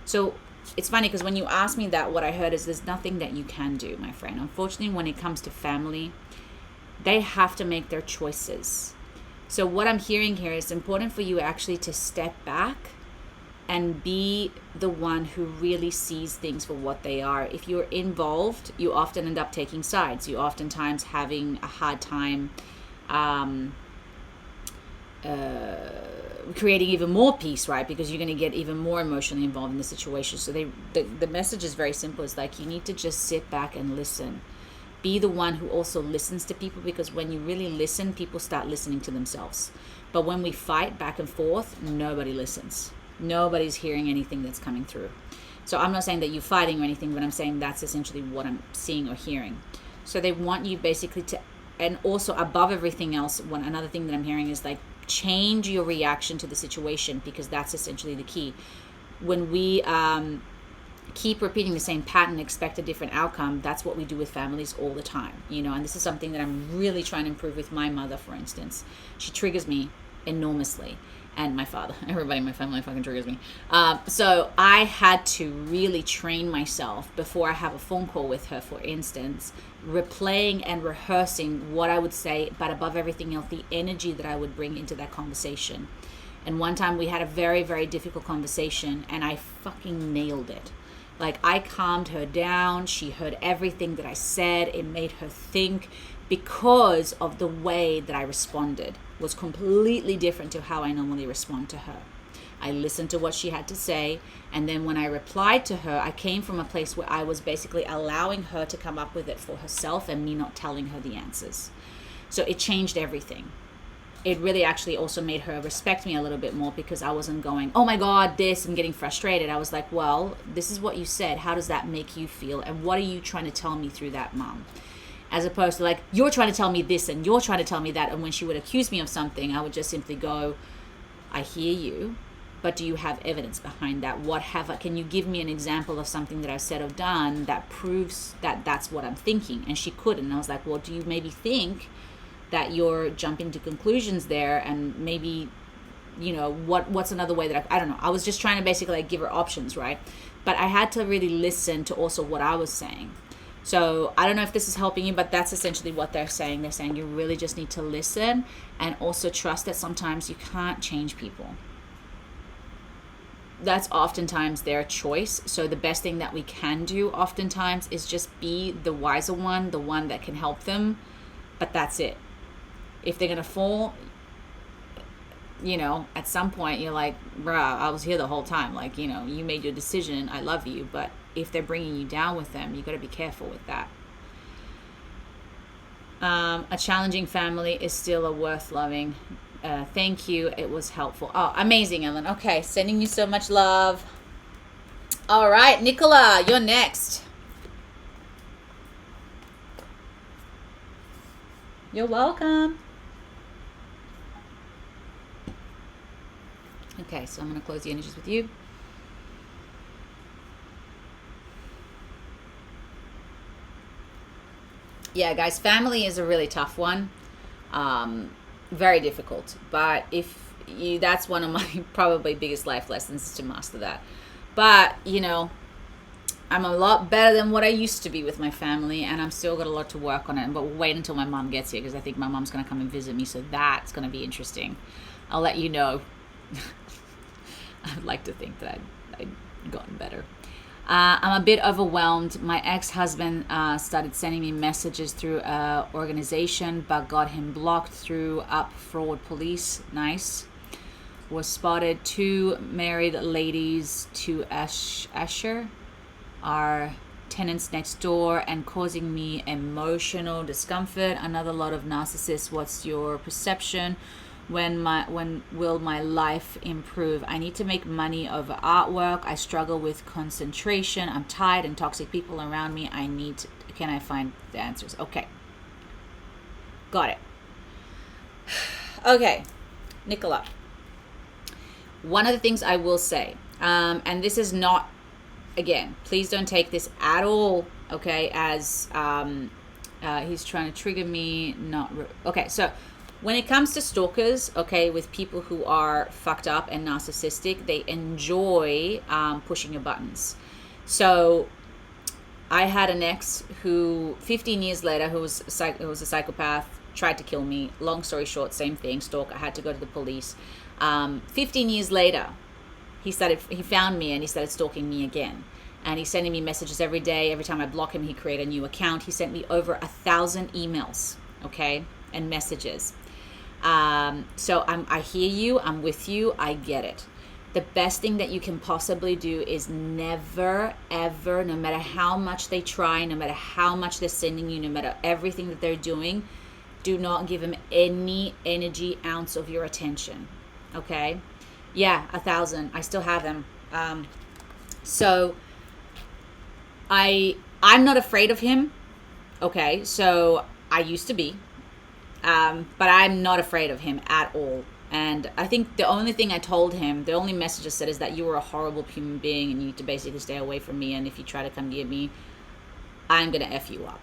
So it's funny, because when you ask me that, what I heard is there's nothing that you can do, my friend. Unfortunately, when it comes to family, they have to make their choices. So what I'm hearing here is it's important for you actually to step back and be the one who really sees things for what they are. If you're involved, you often end up taking sides. You oftentimes having a hard time creating even more peace, right? Because you're going to get even more emotionally involved in the situation. So the message is very simple. It's like you need to just sit back and listen. Be the one who also listens to people, because when you really listen, people start listening to themselves. But when we fight back and forth, nobody listens. Nobody's hearing anything that's coming through. So I'm not saying that you're fighting or anything, but I'm saying that's essentially what I'm seeing or hearing. So they want you basically to, and also above everything else, another thing that I'm hearing is like, change your reaction to the situation, because that's essentially the key. When we keep repeating the same pattern, expect a different outcome, that's what we do with families all the time, and this is something that I'm really trying to improve with my mother, for instance. She triggers me enormously, and my father. Everybody in my family fucking triggers me. So I had to really train myself before I have a phone call with her, for instance, replaying and rehearsing what I would say, but above everything else, the energy that I would bring into that conversation. And one time we had a very, very difficult conversation, and I fucking nailed it. Like, I calmed her down. She heard everything that I said. It made her think, because of the way that I responded was completely different to how I normally respond to her. I listened to what she had to say, and then when I replied to her, I came from a place where I was basically allowing her to come up with it for herself and me not telling her the answers. So it changed everything. It really actually also made her respect me a little bit more, because I wasn't going, oh my God, this, and getting frustrated. I was like, well, this is what you said. How does that make you feel? And what are you trying to tell me through that, Mom? As opposed to like, you're trying to tell me this and you're trying to tell me that. And when she would accuse me of something, I would just simply go, I hear you, but do you have evidence behind that? Can you give me an example of something that I've said or done that proves that that's what I'm thinking? And she couldn't. And I was like, well, do you maybe think that you're jumping to conclusions there? And maybe, what's another way that I don't know. I was just trying to basically like give her options, right? But I had to really listen to also what I was saying. So I don't know if this is helping you, but that's essentially what they're saying. They're saying you really just need to listen and also trust that sometimes you can't change people. That's oftentimes their choice. So the best thing that we can do oftentimes is just be the wiser one, the one that can help them. But that's it. If they're going to fall, at some point you're like, bruh, I was here the whole time. Like, you made your decision. I love you. But if they're bringing you down with them, you got to be careful with that. A challenging family is still a worth loving. Thank you. It was helpful. Oh, amazing, Ellen. Okay, sending you so much love. All right, Nicola, you're next. You're welcome. Okay, so I'm going to close the energies with you. Yeah, guys, family is a really tough one. Very difficult. But that's one of my probably biggest life lessons, is to master that. But, I'm a lot better than what I used to be with my family, and I'm still got a lot to work on it. But we'll wait until my mom gets here, because I think my mom's going to come and visit me, so that's going to be interesting. I'll let you know. I'd like to think that I'd gotten better. I'm a bit overwhelmed. My ex-husband started sending me messages through an organization, but got him blocked through Up Fraud Police. Nice. Was spotted 2 married ladies to Asher, our tenants next door, and causing me emotional discomfort. Another lot of narcissists. What's your perception? When will my life improve? I need to make money over artwork. I struggle with concentration. I'm tired and toxic people around me. Can I find the answers? Okay. Got it. Okay, Nicola. One of the things I will say, and this is not, again, please don't take this at all, okay, as he's trying to trigger me, okay, so when it comes to stalkers, okay, with people who are fucked up and narcissistic, they enjoy pushing your buttons. So I had an ex who 15 years later, who was a psychopath, tried to kill me. Long story short, same thing, stalk. I had to go to the police. 15 years later, he found me and he started stalking me again. And he's sending me messages every day. Every time I block him, he created a new account. He sent me over 1,000 emails, okay, and messages. So I hear you. I'm with you. I get it. The best thing that you can possibly do is never, ever, no matter how much they try, no matter how much they're sending you, no matter everything that they're doing, do not give them any energy, ounce of your attention, okay? Yeah, 1,000. I still have them. So I'm not afraid of him. Okay, so I used to be, but I'm not afraid of him at all. And I think the only thing I told him, the only message I said is that you were a horrible human being and you need to basically stay away from me. And if you try to come near me, I'm going to F you up.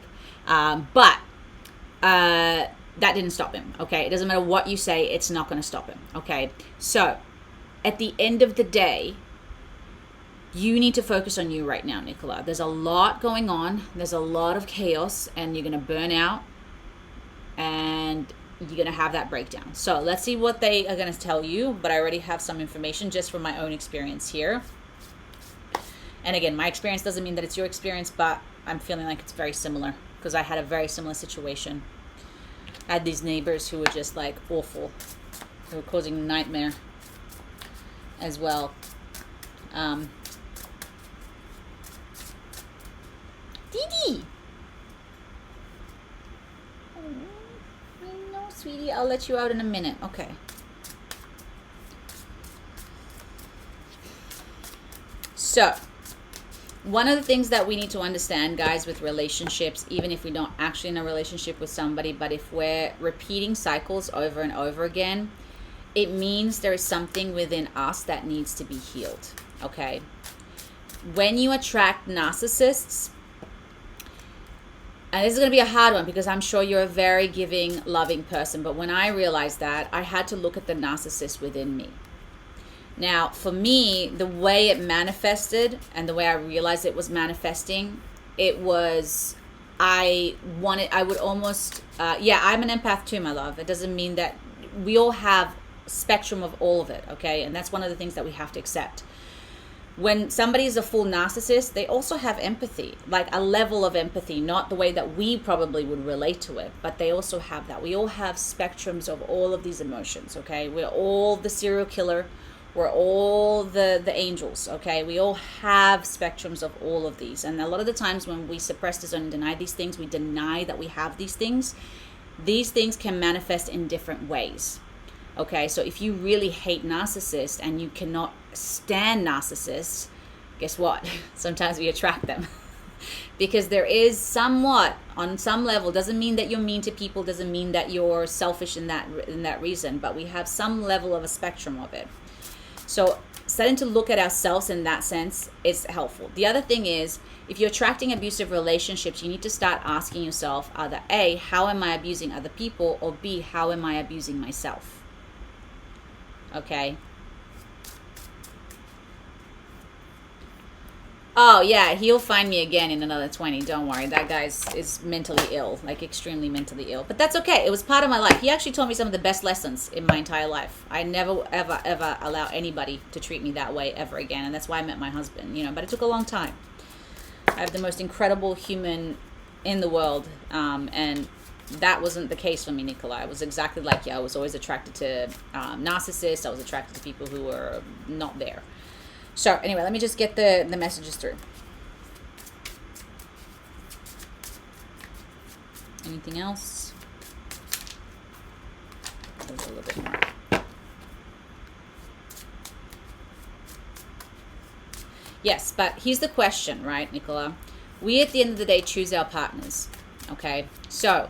But that didn't stop him. Okay. It doesn't matter what you say. It's not going to stop him. Okay. So at the end of the day, you need to focus on you right now, Nicola. There's a lot going on. There's a lot of chaos and you're going to burn out and you're going to have that breakdown. So let's see what they are going to tell you. But I already have some information just from my own experience here. And again, my experience doesn't mean that it's your experience, but I'm feeling like it's very similar because I had a very similar situation. I had these neighbors who were just like awful. They were causing a nightmare as well. Didi! I know, sweetie. I'll let you out in a minute. Okay. So, one of the things that we need to understand, guys, with relationships, even if we're not actually in a relationship with somebody, but if we're repeating cycles over and over again, it means there is something within us that needs to be healed. Okay? When you attract narcissists, and this is going to be a hard one because I'm sure you're a very giving, loving person. But when I realized that, I had to look at the narcissist within me. Now, for me, the way it manifested and the way I realized it was manifesting, it was, I'm an empath too, my love. It doesn't mean that we all have spectrum of all of it, okay? And that's one of the things that we have to accept. When somebody is a full narcissist, they also have empathy, like a level of empathy, not the way that we probably would relate to it, but they also have that. We all have spectrums of all of these emotions, okay? We're all the serial killer. We're all the angels, okay? We all have spectrums of all of these. And a lot of the times when we suppress, disown, and deny these things, we deny that we have these things. These things can manifest in different ways. Okay, so if you really hate narcissists and you cannot stand narcissists, guess what? Sometimes we attract them. Because there is somewhat, on some level, doesn't mean that you're mean to people, doesn't mean that you're selfish in that reason, but we have some level of a spectrum of it. So starting to look at ourselves in that sense is helpful. The other thing is, if you're attracting abusive relationships, you need to start asking yourself either A, how am I abusing other people, or B, how am I abusing myself? Okay. Oh, yeah, he'll find me again in another 20. Don't worry. That guy is mentally ill, like extremely mentally ill. But that's okay. It was part of my life. He actually taught me some of the best lessons in my entire life. I never, ever, ever allow anybody to treat me that way ever again. And that's why I met my husband, but it took a long time. I have the most incredible human in the world. And that wasn't the case for me, Nicola. I was exactly like you. I was always attracted to narcissists. I was attracted to people who were not there. So anyway, let me just get the messages through. Anything else? A little bit more. Yes, but here's the question, right, Nicola? We, at the end of the day, choose our partners, okay? So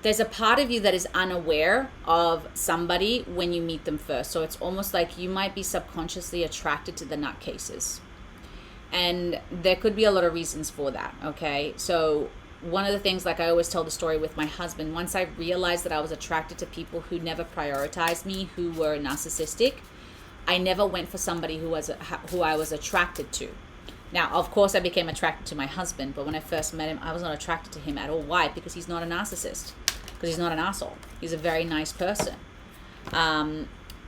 there's a part of you that is unaware of somebody when you meet them first. So it's almost like you might be subconsciously attracted to the nutcases. And there could be a lot of reasons for that, okay? So one of the things, like I always tell the story with my husband, once I realized that I was attracted to people who never prioritized me, who were narcissistic, I never went for somebody who I was attracted to. Now, of course, I became attracted to my husband, but when I first met him, I was not attracted to him at all. Why? Because he's not a narcissist. Because he's not an asshole. He's a very nice person.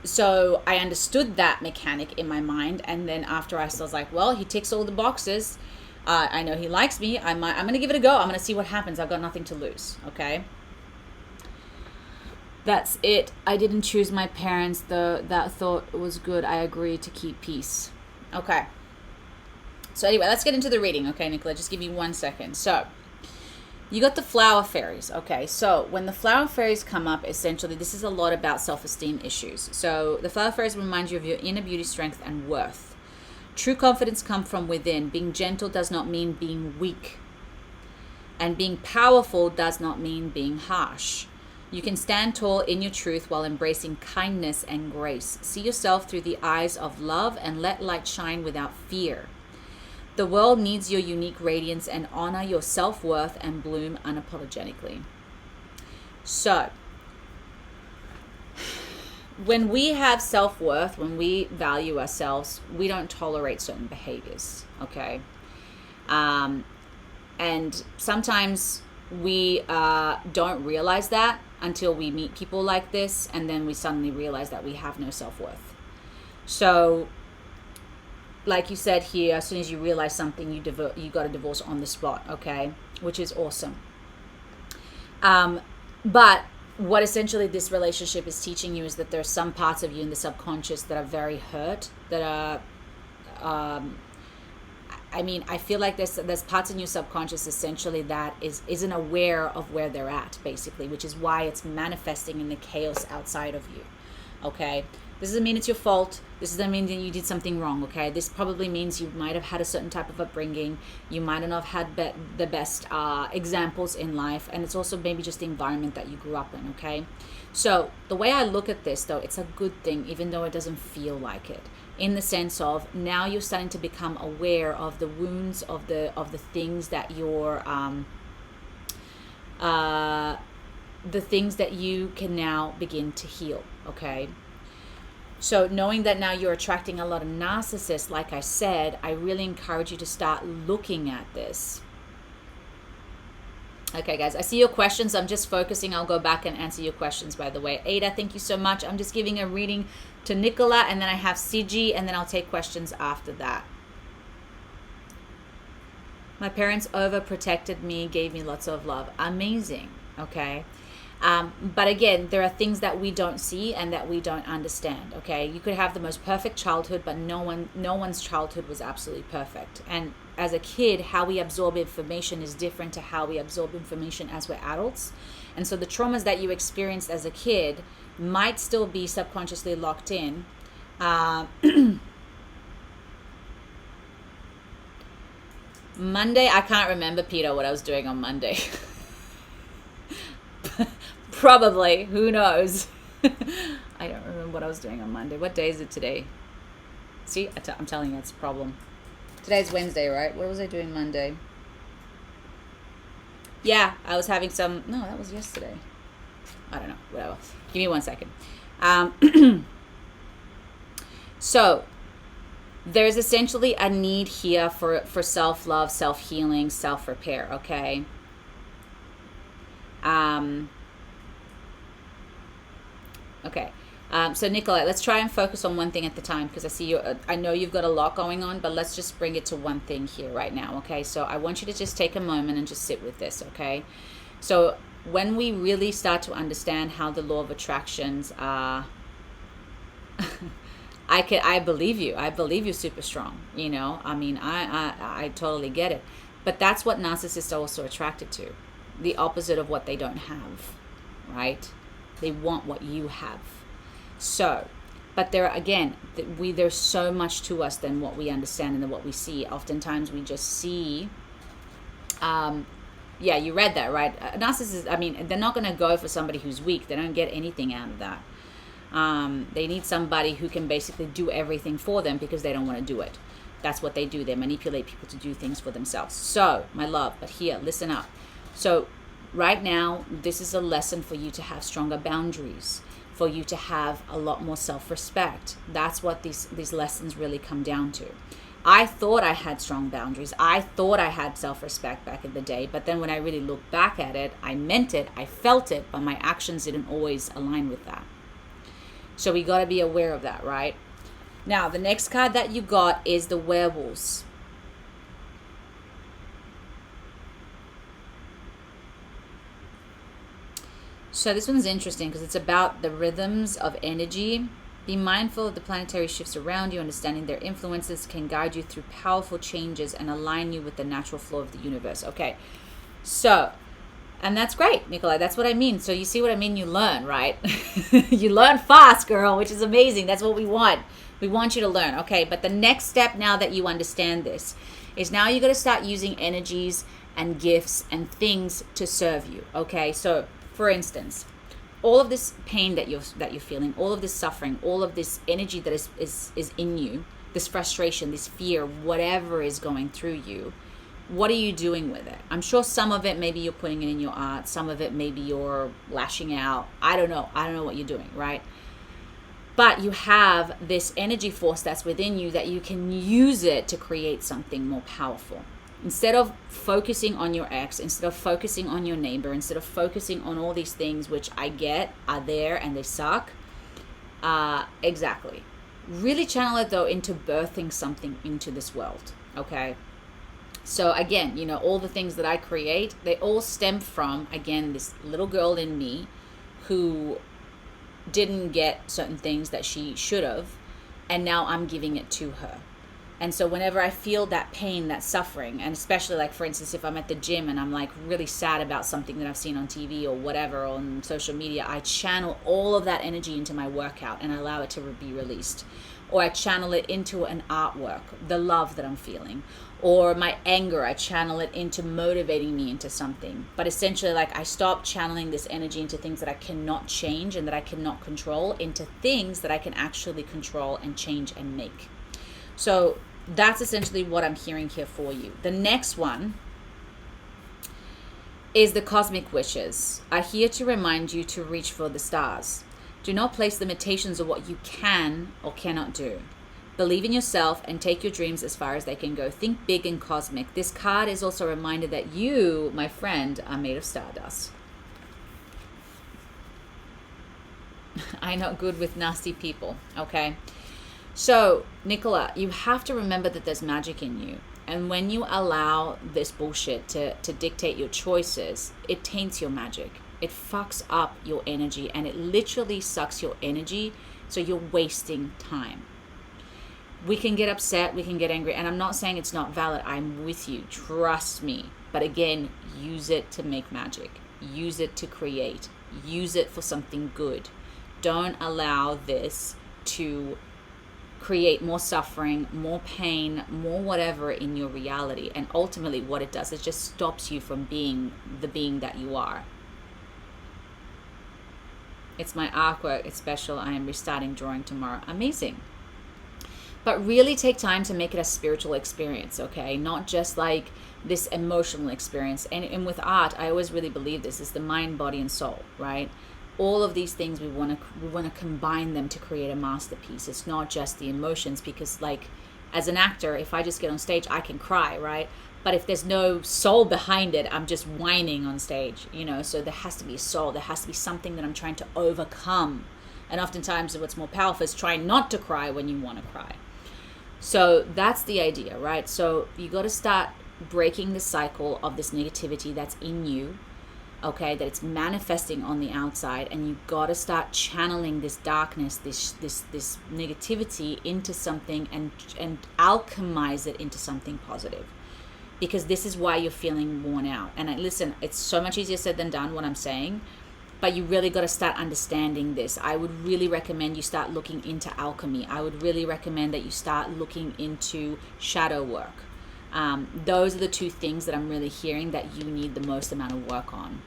So I understood that mechanic in my mind, and then after I was like, well, he ticks all the boxes. I know he likes me. I'm going to give it a go. I'm going to see what happens. I've got nothing to lose. Okay. That's it. I didn't choose my parents. That thought was good. I agreed to keep peace. Okay. So anyway, let's get into the reading. Okay, Nicola, just give me 1 second. So You got the flower fairies. Okay, so when the flower fairies come up, essentially, this is a lot about self-esteem issues. So the flower fairies remind you of your inner beauty, strength, and worth. True confidence comes from within. Being gentle does not mean being weak. And being powerful does not mean being harsh. You can stand tall in your truth while embracing kindness and grace. See yourself through the eyes of love and let light shine without fear. The world needs your unique radiance, and honor your self-worth and bloom unapologetically. So, when we have self-worth, when we value ourselves, we don't tolerate certain behaviors, okay? And sometimes we don't realize that until we meet people like this, and then we suddenly realize that we have no self-worth. So, like you said here, as soon as you realize something, you got a divorce on the spot, okay? Which is awesome. But what essentially this relationship is teaching you is that there are some parts of you in the subconscious that are very hurt, that are, I feel like there's parts in your subconscious essentially that isn't aware of where they're at, basically, which is why it's manifesting in the chaos outside of you, okay? This doesn't mean it's your fault. This doesn't mean that you did something wrong, okay? This probably means you might have had a certain type of upbringing. You might not have had the best examples in life. And it's also maybe just the environment that you grew up in, okay? So the way I look at this, though, it's a good thing, even though it doesn't feel like it. In the sense of now you're starting to become aware of the wounds, of the things that you're... the things that you can now begin to heal, okay? So knowing that now you're attracting a lot of narcissists, like I said, I really encourage you to start looking at this. Okay, guys, I see your questions. I'm just focusing. I'll go back and answer your questions, by the way. Ada, thank you so much. I'm just giving a reading to Nicola, and then I have Siji, and then I'll take questions after that. My parents overprotected me, gave me lots of love. Amazing, okay? But again, there are things that we don't see and that we don't understand, okay? You could have the most perfect childhood, but no one's childhood was absolutely perfect. And as a kid, how we absorb information is different to how we absorb information as we're adults. And so the traumas that you experienced as a kid might still be subconsciously locked in. Monday, I can't remember, Peter, what I was doing on Monday. Probably, who knows? I don't remember what I was doing on Monday. What day is it today? See, I'm telling you, it's a problem. Today's Wednesday, right? What was I doing Monday? Yeah, I was having some... No, that was yesterday. I don't know, whatever. Give me 1 second. So, there's essentially a need here for self-love, self-healing, self-repair, okay? Okay. So Nicolette, let's try and focus on one thing at the time, because I see you. I know you've got a lot going on, but let's just bring it to one thing here right now. Okay. So I want you to just take a moment and just sit with this. Okay. So when we really start to understand how the law of attractions, I believe you. I believe you're super strong. You know, I mean, I totally get it. But that's what narcissists are also attracted to. The opposite of what they don't have, right? They want what you have. So, but there's so much to us than what we understand and than what we see. Oftentimes we just see, yeah, you read that, right? Narcissists, I mean, they're not going to go for somebody who's weak. They don't get anything out of that. They need somebody who can basically do everything for them because they don't want to do it. That's what they do. They manipulate people to do things for themselves. So, my love, but here, listen up. So, right now, this is a lesson for you to have stronger boundaries, for you to have a lot more self-respect. That's what these lessons really come down to. I thought I had strong boundaries. I thought I had self-respect back in the day, but then when I really look back at it, I meant it, I felt it, but my actions didn't always align with that. So we got to be aware of that, right? Now, the next card that you got is the werewolves. So this one's interesting because it's about the rhythms of energy. Be mindful of the planetary shifts around you. Understanding their influences can guide you through powerful changes and align you with the natural flow of the universe. Okay, so And that's great, Nikolai. That's what I mean. So you see what I mean? You learn, right? You learn fast, girl, which is amazing. That's what we want. We want you to learn. Okay, but the next step, now that you understand this, is now you got to start using energies and gifts and things to serve you. Okay, so for instance, all of this pain that you're feeling, all of this suffering, all of this energy that is in you, this frustration, this fear, whatever is going through you, what are you doing with it? I'm sure some of it maybe you're putting it in your art, some of it maybe you're lashing out. I don't know what you're doing, right? But you have this energy force that's within you that you can use it to create something more powerful. Instead of focusing on your ex, instead of focusing on your neighbor, instead of focusing on all these things, which I get are there and they suck. Exactly. Really channel it though into birthing something into this world. Okay. So again, you know, all the things that I create, they all stem from, again, this little girl in me who didn't get certain things that she should have, and now I'm giving it to her. And so whenever I feel that pain, that suffering, and especially like, for instance, if I'm at the gym and I'm like really sad about something that I've seen on TV or whatever on social media, I channel all of that energy into my workout and I allow it to be released. Or I channel it into an artwork, the love that I'm feeling. Or my anger, I channel it into motivating me into something. But essentially, like, I stop channeling this energy into things that I cannot change and that I cannot control, into things that I can actually control and change and make. So that's essentially what I'm hearing here for you. The next one is the cosmic wishes. I'm here to remind you to reach for the stars. Do not place limitations of what you can or cannot do. Believe in yourself and take your dreams as far as they can go. Think big and cosmic. This card is also a reminder that you, my friend, are made of stardust. I'm not good with nasty people, okay? So, Nicola, you have to remember that there's magic in you. And when you allow this bullshit to dictate your choices, it taints your magic. It fucks up your energy, and it literally sucks your energy, so you're wasting time. We can get upset, we can get angry, and I'm not saying it's not valid. I'm with you, trust me. But again, use it to make magic. Use it to create. Use it for something good. Don't allow this to create more suffering, more pain, more whatever in your reality. And ultimately what it does is just stops you from being the being that you are. It's my artwork, it's special. I am restarting drawing tomorrow. Amazing. But really take time to make it a spiritual experience, okay? Not just like this emotional experience. And with art, I always really believe this is the mind, body, and soul, right? All of these things, we want to combine them to create a masterpiece. It's not just the emotions, because like as an actor, if I just get on stage, I can cry, right? But if there's no soul behind it, I'm just whining on stage, you know? So there has to be a soul. There has to be something that I'm trying to overcome. And oftentimes what's more powerful is trying not to cry when you want to cry. So that's the idea, right? So you got to start breaking the cycle of this negativity that's in you, okay, that it's manifesting on the outside, and you got to start channeling this darkness, this negativity into something, and alchemize it into something positive. Because this is why you're feeling worn out. And listen, it's so much easier said than done what I'm saying, but you really got to start understanding this. I would really recommend you start looking into alchemy. I would really recommend that you start looking into shadow work. Those are the two things that I'm really hearing that you need the most amount of work on.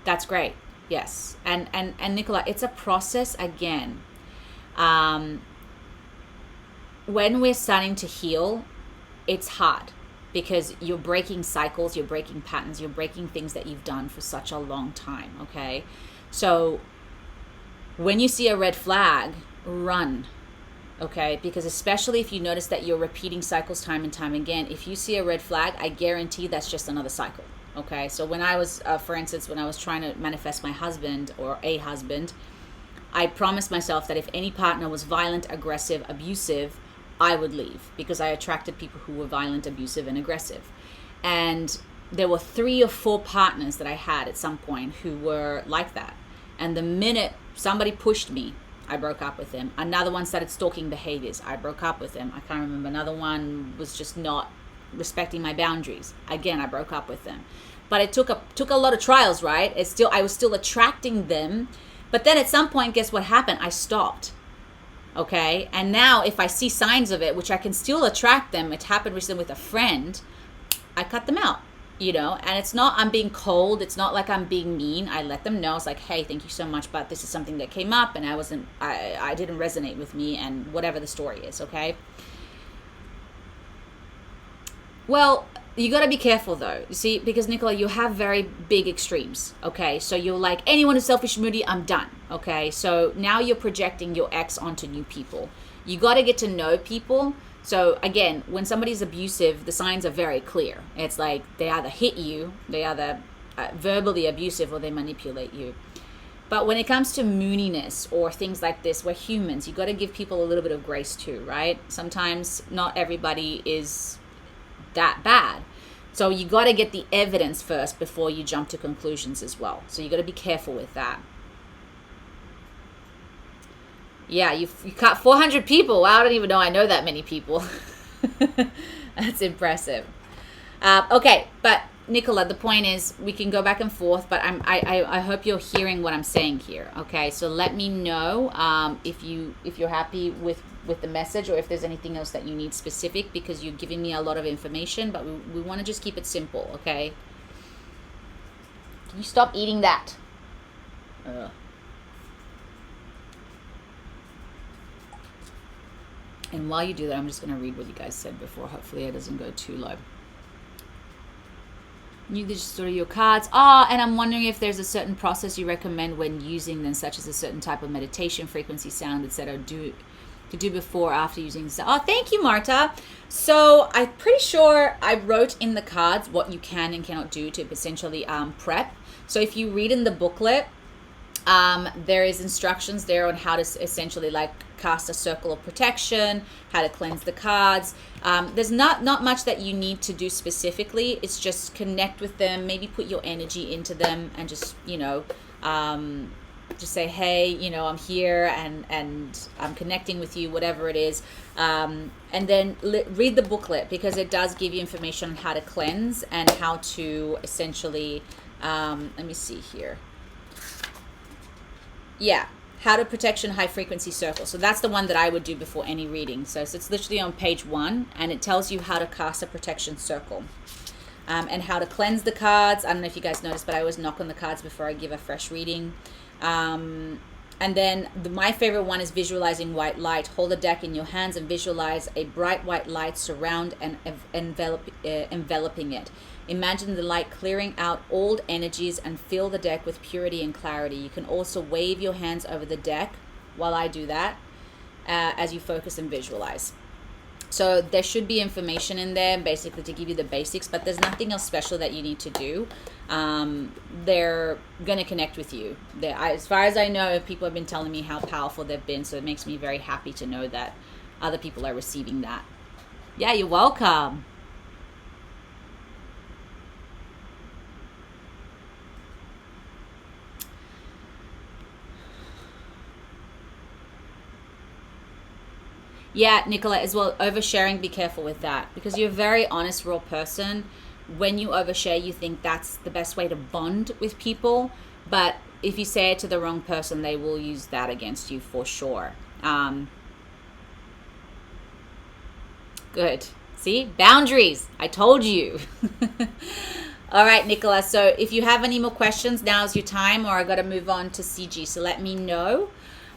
That's great. Yes. And Nicola, it's a process again. When we're starting to heal, it's hard because you're breaking cycles, you're breaking patterns, you're breaking things that you've done for such a long time, okay? So when you see a red flag, run, okay? Because especially if you notice that you're repeating cycles time and time again, if you see a red flag, I guarantee that's just another cycle, okay? So when I was, for instance, when I was trying to manifest my husband or a husband, I promised myself that if any partner was violent, aggressive, abusive, I would leave, because I attracted people who were violent, abusive, and aggressive. And there were 3 or 4 partners that I had at some point who were like that. And the minute somebody pushed me, I broke up with him. Another one started stalking behaviors. I broke up with him. I can't remember. Another one was just not respecting my boundaries. Again, I broke up with them. But it took a lot of trials, right? I was still attracting them. But then at some point, guess what happened? I stopped. Okay? And now if I see signs of it, which I can still attract them, it happened recently with a friend, I cut them out. And it's not I'm being cold, it's not like I'm being mean. I let them know. It's like, hey, thank you so much, but this is something that came up and I didn't resonate with me, and whatever the story is. Okay, well, you got to be careful though, you see, because Nicola, you have very big extremes. Okay, so you're like, anyone who's selfish, moody, I'm done. Okay, so now you're projecting your ex onto new people. You got to get to know people. So again, when somebody's abusive, the signs are very clear. It's like they either hit you, they either verbally abusive, or they manipulate you. But when it comes to mooniness or things like this, we're humans. You got to give people a little bit of grace too, right? Sometimes not everybody is that bad. So you got to get the evidence first before you jump to conclusions as well. So you got to be careful with that. Yeah, you cut 400 people. Wow, I don't even know I know that many people. That's impressive. Okay, but Nicola, the point is we can go back and forth, but I hope you're hearing what I'm saying here. Okay, so let me know if you're happy with the message, or if there's anything else that you need specific, because you're giving me a lot of information, but we want to just keep it simple. Okay, can you stop eating that? And while you do that, I'm just going to read what you guys said before. Hopefully it doesn't go too low. You just store your cards. And I'm wondering if there's a certain process you recommend when using them, such as a certain type of meditation, frequency, sound, etc. to do before or after using this. Thank you, Marta. So I'm pretty sure I wrote in the cards what you can and cannot do to essentially prep. So if you read in the booklet, there is instructions there on how to essentially cast a circle of protection, how to cleanse the cards. There's not much that you need to do specifically. It's just connect with them, maybe put your energy into them, and just just say, hey, I'm here and I'm connecting with you, whatever it is. And then read the booklet, because it does give you information on how to cleanse and how to essentially, let me see here. Yeah, how to protection high frequency circle. So that's the one that I would do before any reading. So it's literally on page 1, and it tells you how to cast a protection circle, and how to cleanse the cards. I don't know if you guys noticed, but I always knock on the cards before I give a fresh reading. And then my favorite one is visualizing white light. Hold a deck in your hands and visualize a bright white light surround and enveloping it. Imagine the light clearing out old energies and fill the deck with purity and clarity. You can also wave your hands over the deck while I do that, as you focus and visualize. So there should be information in there basically to give you the basics, but there's nothing else special that you need to do. They're going to connect with you. As far as I know, people have been telling me how powerful they've been, so it makes me very happy to know that other people are receiving that. Yeah, you're welcome. Yeah, Nicola, as well, oversharing, be careful with that, because you're a very honest, raw person. When you overshare, you think that's the best way to bond with people, but if you say it to the wrong person, they will use that against you for sure. Good. See? Boundaries. I told you. All right, Nicola, so if you have any more questions, now's your time, or I got to move on to CG, so let me know.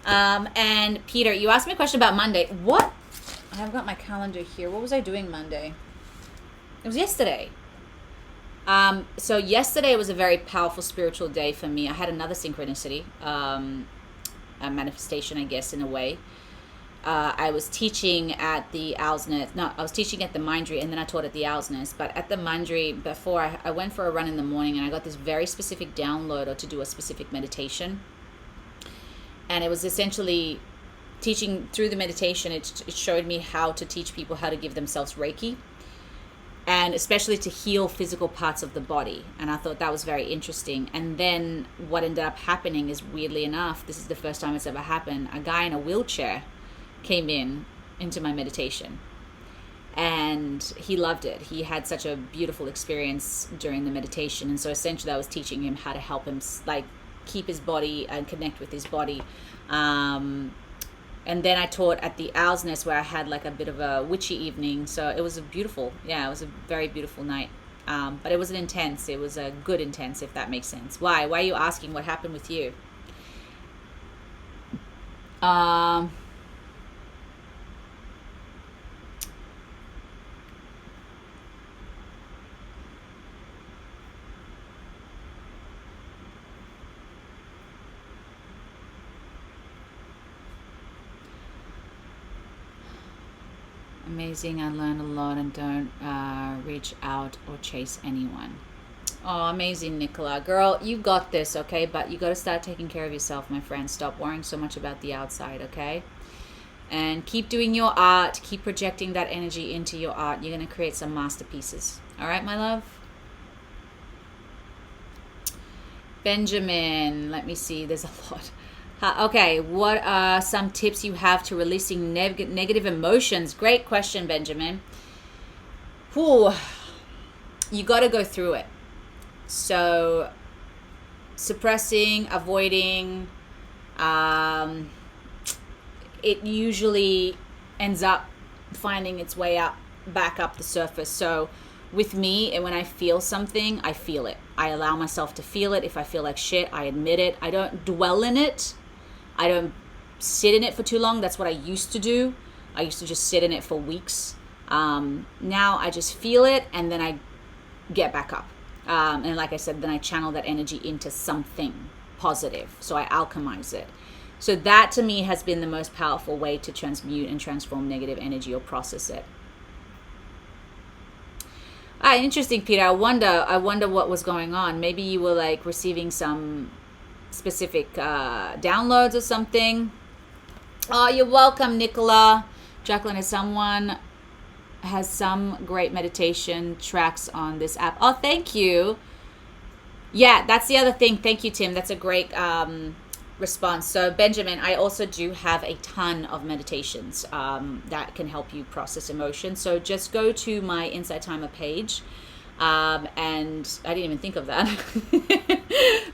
And Peter, you asked me a question about Monday. What? I've got my calendar here. What was I doing Monday? It was yesterday. So yesterday was a very powerful spiritual day for me. I had another synchronicity, a manifestation, I guess, in a way. I was teaching at the Owl's Nest. No, I was teaching at the Mindry, and then I taught at the Owl's Nest. But at the Mindry, before I went for a run in the morning, and I got this very specific download, or to do a specific meditation. And it was essentially teaching through the meditation. It showed me how to teach people how to give themselves Reiki, and especially to heal physical parts of the body. And I thought that was very interesting. And then what ended up happening is, weirdly enough, this is the first time it's ever happened, a guy in a wheelchair came into my meditation. and he loved it. He had such a beautiful experience during the meditation, and so essentially I was teaching him how to help him like keep his body and connect with his body. And then I taught at the Owl's Nest, where I had like a bit of a witchy evening. So it was it was a very beautiful night. But it wasn't intense. It was a good intense, if that makes sense. Why are you asking what happened with you? Amazing. I learned a lot and don't reach out or chase anyone. Oh, amazing, Nicola. Girl, you got this, okay? But you got to start taking care of yourself, my friend. Stop worrying so much about the outside, okay? And keep doing your art. Keep projecting that energy into your art. You're going to create some masterpieces. All right, my love? Benjamin, let me see. There's a lot. Okay, what are some tips you have to releasing negative emotions? Great question, Benjamin. Whew. You got to go through it. So suppressing, avoiding, it usually ends up finding its way back up the surface. So with me, and when I feel something, I feel it. I allow myself to feel it. If I feel like shit, I admit it. I don't dwell in it. I don't sit in it for too long. That's what I used to do. I used to just sit in it for weeks. Now I just feel it, and then I get back up. And like I said, then I channel that energy into something positive. So I alchemize it. So that to me has been the most powerful way to transmute and transform negative energy or process it. Interesting, Peter. I wonder what was going on. Maybe you were like receiving some specific downloads or something. Oh, you're welcome, Nicola. Jacqueline, has some great meditation tracks on this app. Oh, thank you. Yeah, that's the other thing. Thank you, Tim. That's a great response. So Benjamin, I also do have a ton of meditations that can help you process emotions. So just go to my Inside Timer page. And I didn't even think of that.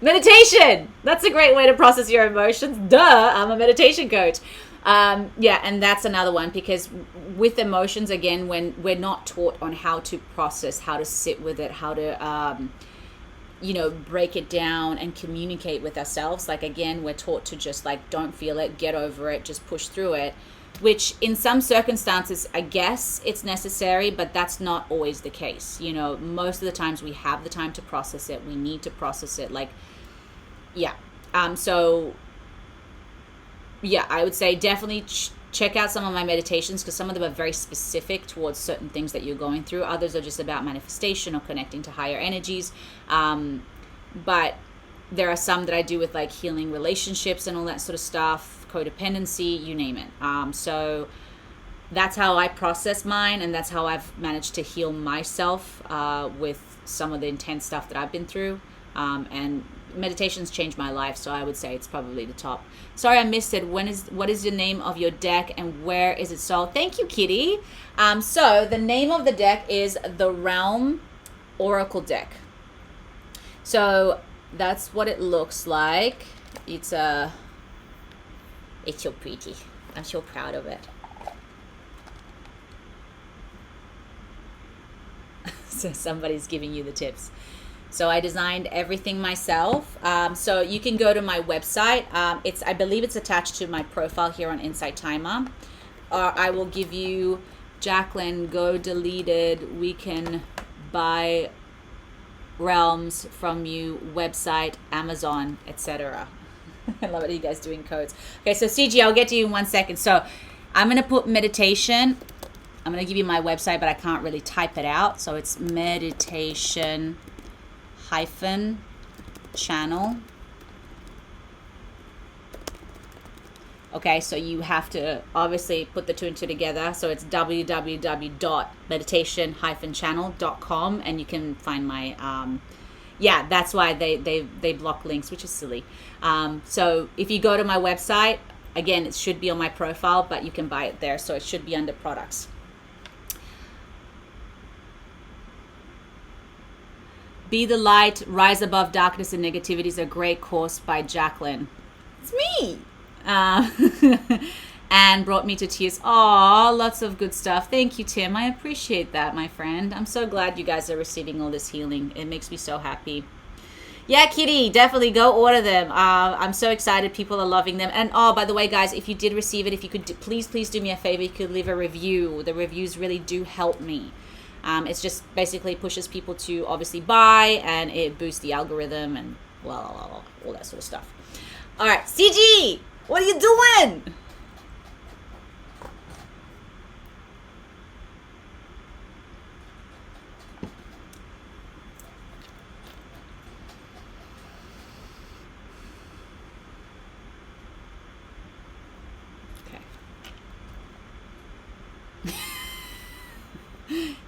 Meditation. That's a great way to process your emotions. Duh, I'm a meditation coach. Yeah, and that's another one, because with emotions, again, when we're not taught on how to process, how to sit with it, how to break it down and communicate with ourselves. Like, again, we're taught to just like, don't feel it, get over it, just push through it, which in some circumstances, I guess it's necessary, but that's not always the case. Most of the times we have the time to process it. We need to process it. Like, yeah. So yeah, I would say definitely check out some of my meditations, because some of them are very specific towards certain things that you're going through. Others are just about manifestation or connecting to higher energies. But there are some that I do with like healing relationships and all that sort of stuff, codependency, you name it. So that's how I process mine, and that's how I've managed to heal myself with some of the intense stuff that I've been through. And meditations changed my life, so I would say it's probably the top. Sorry, I missed it. What is the name of your deck, and where is it sold? Thank you, Kitty. So the name of the deck is the Realm Oracle deck. So that's what it looks like. It's so pretty. I'm so proud of it. So somebody's giving you the tips. So I designed everything myself. So you can go to my website. I believe it's attached to my profile here on Insight Timer. I will give you, Jacqueline, go deleted. We can buy realms from you, website, Amazon, etc. I love it, you guys doing codes. Okay, so CG, I'll get to you in 1 second. So I'm going to put meditation. I'm going to give you my website, but I can't really type it out. So it's meditation-channel. Okay, so you have to obviously put the two and two together. So it's www.meditation-channel.com, and you can find my, yeah, that's why they block links, which is silly. So if you go to my website, again, it should be on my profile, but you can buy it there. So it should be under products. Be the Light, Rise Above Darkness and Negativity is a great course by Jacqueline. It's me. And Brought Me to Tears. Aw, lots of good stuff. Thank you, Tim. I appreciate that, my friend. I'm so glad you guys are receiving all this healing. It makes me so happy. Yeah, Kitty, definitely go order them. I'm so excited. People are loving them. And oh, by the way, guys, if you did receive it, if you could please do me a favor, you could leave a review. The reviews really do help me. It's just basically pushes people to obviously buy, and it boosts the algorithm and well, all that sort of stuff. All right, CG, what are you doing?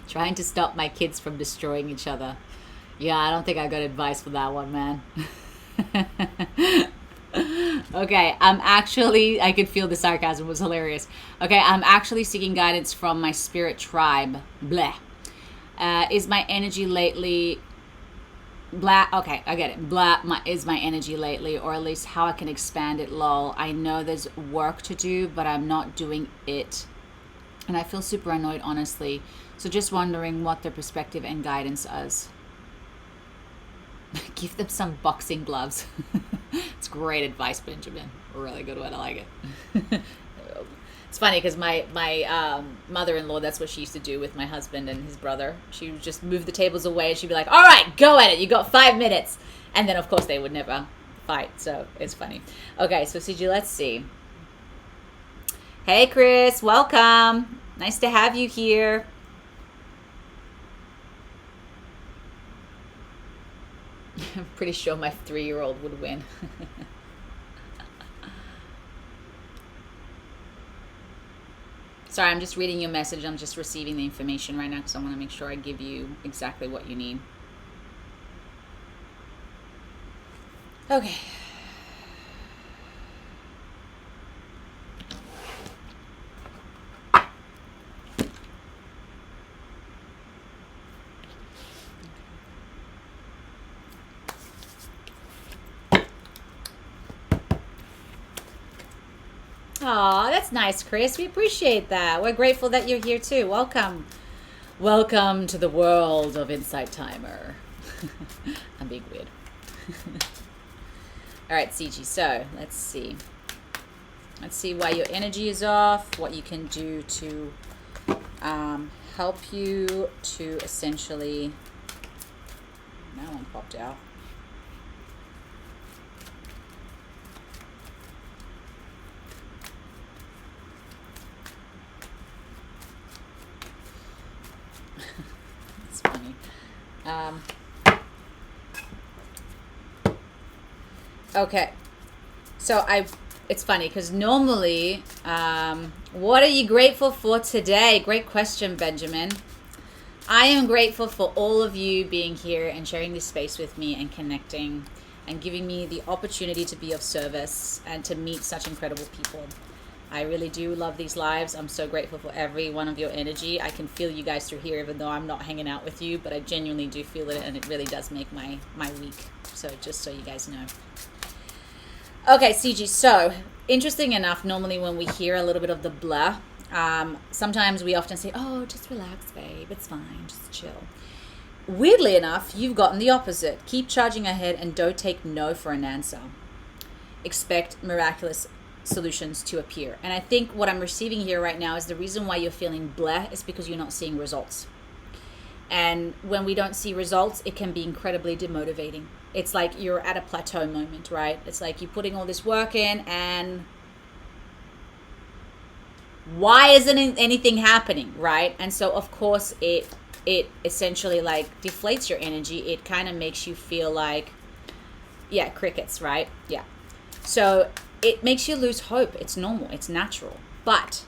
Trying to stop my kids from destroying each other. Yeah, I don't think I got advice for that one, man. Okay, I could feel the sarcasm was hilarious. Okay, I'm actually seeking guidance from my spirit tribe. Bleh. Is my energy lately... Blah, okay, I get it. Blah, is my energy lately, or at least how I can expand it, lol. I know there's work to do, but I'm not doing it. And I feel super annoyed, honestly. So just wondering what their perspective and guidance is. Give them some boxing gloves. It's great advice, Benjamin. Really good one. I like it. It's funny because my mother-in-law, that's what she used to do with my husband and his brother. She would just move the tables away and she'd be like, all right, go at it. You got 5 minutes. And then, of course, they would never fight. So it's funny. Okay, so CG, let's see. Hey, Chris. Welcome. Nice to have you here. I'm pretty sure my 3-year-old would win. Sorry, I'm just reading your message. I'm just receiving the information right now because I want to make sure I give you exactly what you need. Okay. Aw, that's nice, Chris. We appreciate that. We're grateful that you're here too. Welcome. Welcome to the world of Insight Timer. I'm being weird. All right, CG. So let's see. Let's see why your energy is off, what you can do to help you to essentially... That one popped out. It's funny. Okay, so it's funny because normally, what are you grateful for today? Great question, Benjamin. I am grateful for all of you being here and sharing this space with me and connecting and giving me the opportunity to be of service and to meet such incredible people. I really do love these lives. I'm so grateful for every one of your energy. I can feel you guys through here, even though I'm not hanging out with you, but I genuinely do feel it, and it really does make my week. So just so you guys know. Okay, CG, so interesting enough, normally when we hear a little bit of the blah, sometimes we often say, oh, just relax, babe, it's fine, just chill. Weirdly enough, you've gotten the opposite. Keep charging ahead and don't take no for an answer. Expect miraculous solutions to appear. And I think what I'm receiving here right now is the reason why you're feeling bleh is because you're not seeing results. And when we don't see results, it can be incredibly demotivating. It's like you're at a plateau moment, right? It's like you're putting all this work in and why isn't anything happening, right? And so of course it essentially like deflates your energy. It kind of makes you feel like, yeah, crickets, right? Yeah. So it makes you lose hope. It's normal. It's natural. But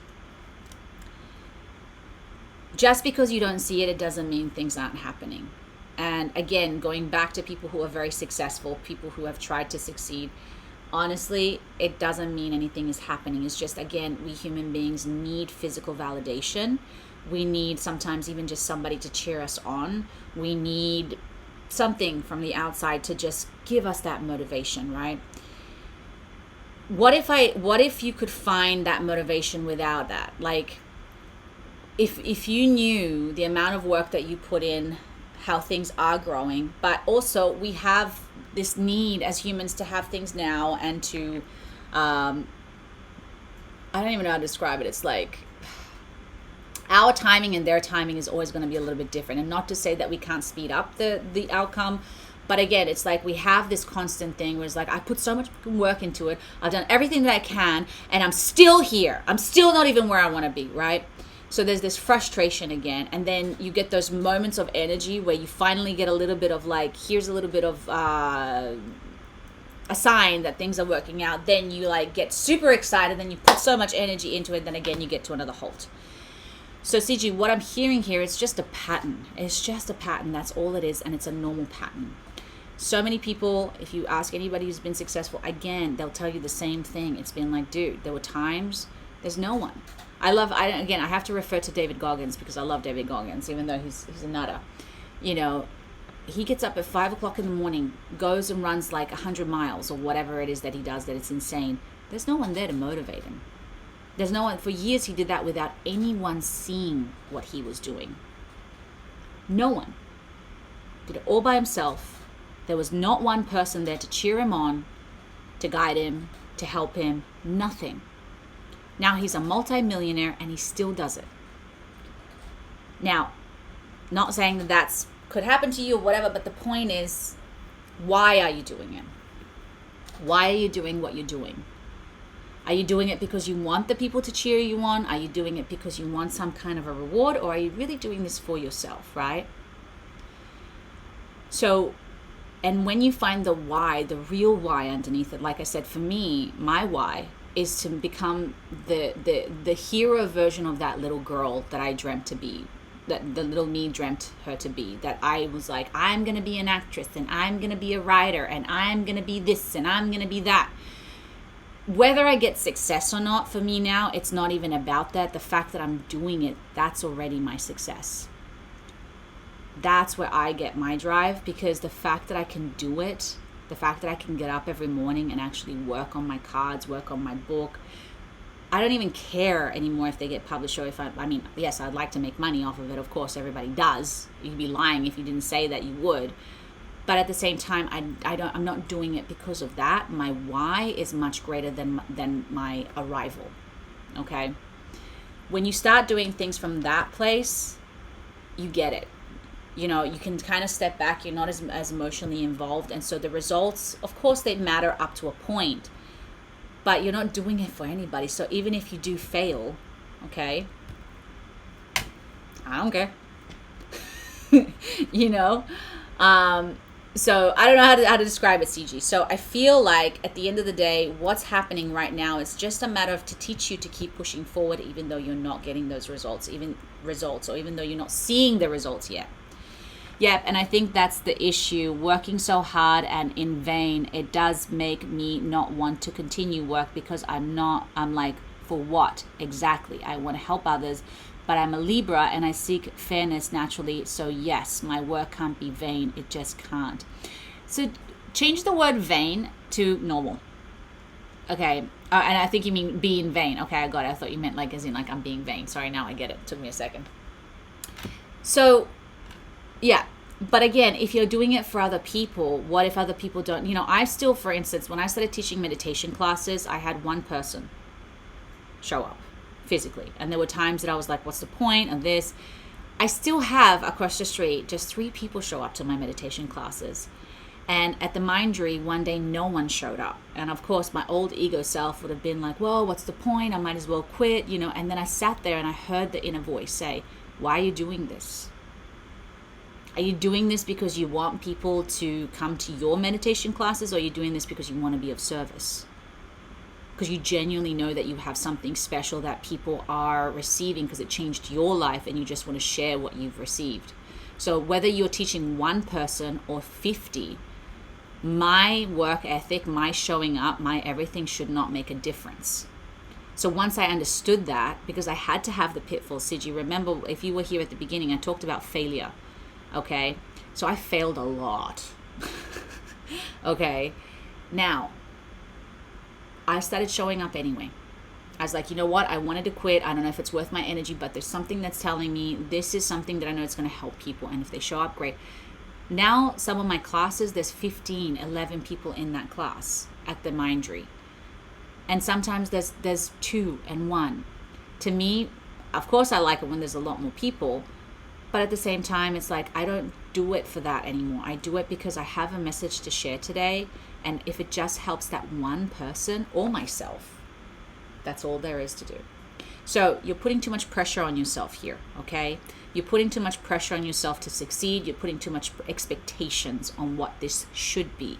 just because you don't see it, it doesn't mean things aren't happening. And again, going back to people who are very successful, people who have tried to succeed, honestly, it doesn't mean anything is happening. It's just, again, we human beings need physical validation. We need sometimes even just somebody to cheer us on. We need something from the outside to just give us that motivation, right? What if you could find that motivation without that? Like, if you knew the amount of work that you put in, how things are growing, but also we have this need as humans to have things now and to, I don't even know how to describe it. It's like our timing and their timing is always going to be a little bit different. And not to say that we can't speed up the outcome, but again, it's like we have this constant thing where it's like, I put so much work into it. I've done everything that I can, and I'm still here. I'm still not even where I want to be, right? So there's this frustration again. And then you get those moments of energy where you finally get a little bit of like, here's a little bit of a sign that things are working out. Then you like get super excited. Then you put so much energy into it. Then again, you get to another halt. So CG, what I'm hearing here is just a pattern. It's just a pattern. That's all it is. And it's a normal pattern. So many people, if you ask anybody who's been successful, again, they'll tell you the same thing. It's been like, dude, there were times, there's no one. I have to refer to David Goggins because I love David Goggins, even though he's a nutter. You know, he gets up at 5 o'clock in the morning, goes and runs like 100 miles or whatever it is that he does, that it's insane. There's no one there to motivate him. There's no one. For years, he did that without anyone seeing what he was doing. No one. Did it all by himself. There was not one person there to cheer him on, to guide him, to help him. Nothing. Now he's a multi-millionaire and he still does it. Now, not saying that that's could happen to you or whatever, but the point is, why are you doing it? Why are you doing what you're doing? Are you doing it because you want the people to cheer you on? Are you doing it because you want some kind of a reward? Or are you really doing this for yourself, right? So, and when you find the why, the real why underneath it, like I said, for me, my why is to become the hero version of that little girl that I dreamt to be, that the little me dreamt her to be, that I was like, I'm going to be an actress and I'm going to be a writer and I'm going to be this and I'm going to be that. Whether I get success or not, for me now, it's not even about that. The fact that I'm doing it, that's already my success. That's where I get my drive, because the fact that I can do it, the fact that I can get up every morning and actually work on my cards, work on my book, I don't even care anymore if they get published or if I mean, yes, I'd like to make money off of it. Of course, everybody does. You'd be lying if you didn't say that you would. But at the same time, I'm not doing it because of that. My why is much greater than my arrival. Okay? When you start doing things from that place, you get it. You know, you can kind of step back. You're not as emotionally involved. And so the results, of course, they matter up to a point. But you're not doing it for anybody. So even if you do fail, okay, I don't care. You know? So I don't know how to describe it, CG. So I feel like at the end of the day, what's happening right now is just a matter of to teach you to keep pushing forward, even though you're not getting those results, or even though you're not seeing the results yet. Yep, and I think that's the issue. Working so hard and in vain, it does make me not want to continue work, because I'm like, for what exactly? I want to help others, but I'm a Libra and I seek fairness naturally. So yes, my work can't be vain. It just can't. So change the word vain to normal. Okay. And I think you mean be in vain. Okay, I got it. I thought you meant like as in like I'm being vain. Sorry, now I get it. Took me a second. So yeah. But again, if you're doing it for other people, what if other people don't? You know, I still, for instance, when I started teaching meditation classes, I had one person show up physically. And there were times that I was like, what's the point of this? I still have across the street, just 3 people show up to my meditation classes. And at the Mindery, one day, no one showed up. And of course, my old ego self would have been like, well, what's the point? I might as well quit, you know. And then I sat there and I heard the inner voice say, why are you doing this? Are you doing this because you want people to come to your meditation classes, or are you doing this because you want to be of service? Because you genuinely know that you have something special that people are receiving because it changed your life, and you just want to share what you've received. So whether you're teaching one person or 50, my work ethic, my showing up, my everything should not make a difference. So once I understood that, because I had to have the pitfalls, Siji, remember if you were here at the beginning, I talked about failure. Okay. So I failed a lot. Okay. Now, I started showing up anyway. I was like, you know what? I wanted to quit. I don't know if it's worth my energy, but there's something that's telling me this is something that I know it's going to help people. And if they show up, great. Now, some of my classes, there's 15, 11 people in that class at the Mindry. And sometimes there's 2 and 1. To me, of course, I like it when there's a lot more people. But at the same time, it's like, I don't do it for that anymore. I do it because I have a message to share today. And if it just helps that one person or myself, that's all there is to do. So you're putting too much pressure on yourself here, okay? You're putting too much pressure on yourself to succeed. You're putting too much expectations on what this should be.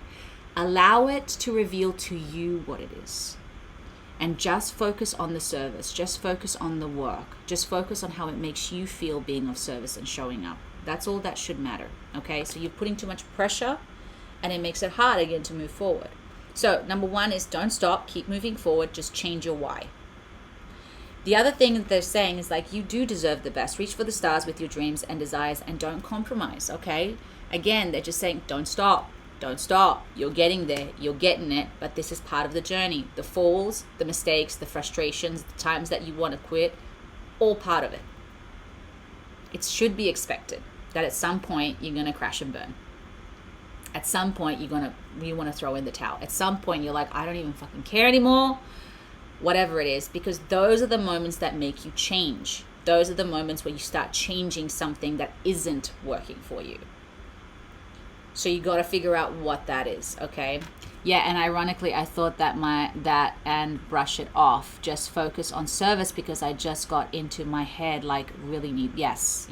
Allow it to reveal to you what it is. And just focus on the service. Just focus on the work. Just focus on how it makes you feel being of service and showing up. That's all that should matter, okay? So you're putting too much pressure and it makes it hard again to move forward. So number 1 is don't stop, keep moving forward, just change your why. The other thing that they're saying is like, you do deserve the best. Reach for the stars with your dreams and desires and don't compromise, okay? Again, they're just saying, don't stop. Don't stop. You're getting there. You're getting it. But this is part of the journey. The falls, the mistakes, the frustrations, the times that you want to quit, all part of it. It should be expected that at some point you're going to crash and burn. At some point you want to throw in the towel. At some point you're like, I don't even fucking care anymore. Whatever it is, because those are the moments that make you change. Those are the moments where you start changing something that isn't working for you. So you got to figure out what that is, okay? Yeah, and ironically, I thought that and brush it off. Just focus on service because I just got into my head like really need, yes.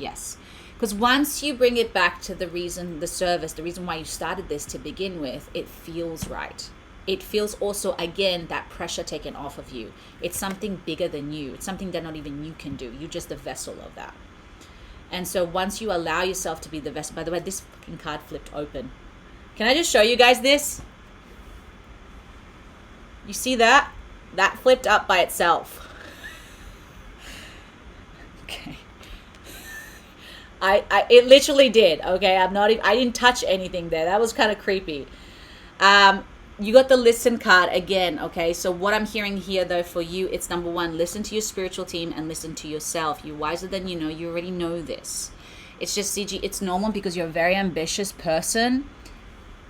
Because once you bring it back to the reason, the service, the reason why you started this to begin with, it feels right. It feels also, again, that pressure taken off of you. It's something bigger than you. It's something that not even you can do. You're just the vessel of that. And so once you allow yourself to be the vessel, by the way, this fucking card flipped open. Can I just show you guys this? You see that? That flipped up by itself. Okay. It literally did. Okay. I didn't touch anything there. That was kind of creepy. You got the listen card again, okay? So what I'm hearing here, though, for you, it's number 1, listen to your spiritual team and listen to yourself. You're wiser than you know. You already know this. It's just, CG, it's normal because you're a very ambitious person.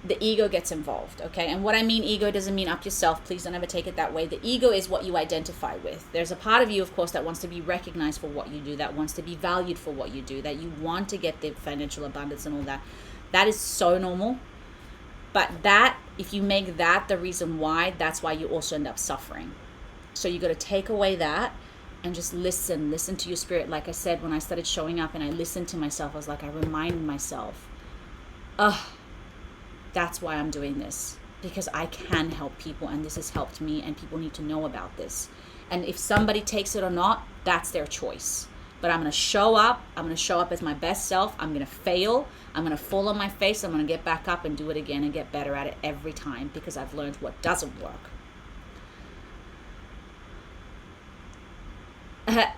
The ego gets involved, okay? And what I mean ego doesn't mean up yourself. Please don't ever take it that way. The ego is what you identify with. There's a part of you, of course, that wants to be recognized for what you do, that wants to be valued for what you do, that you want to get the financial abundance and all that. That is so normal. But that, if you make that the reason why, that's why you also end up suffering. So you got to take away that and just listen to your spirit. Like I said, when I started showing up and I listened to myself, I was like, I reminded myself, that's why I'm doing this, because I can help people and this has helped me and people need to know about this. And if somebody takes it or not, that's their choice. But I'm going to show up. I'm going to show up as my best self. I'm going to fail. I'm going to fall on my face. I'm going to get back up and do it again and get better at it every time because I've learned what doesn't work.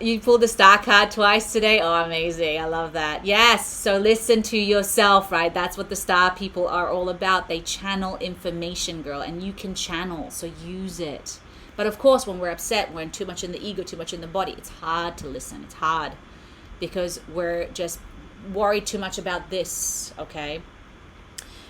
You pulled the star card twice today. Oh, amazing. I love that. Yes. So listen to yourself, right? That's what the star people are all about. They channel information, girl, and you can channel. So use it. But of course, when we're upset, we're too much in the ego, too much in the body. It's hard to listen. It's hard because we're just worried too much about this, okay?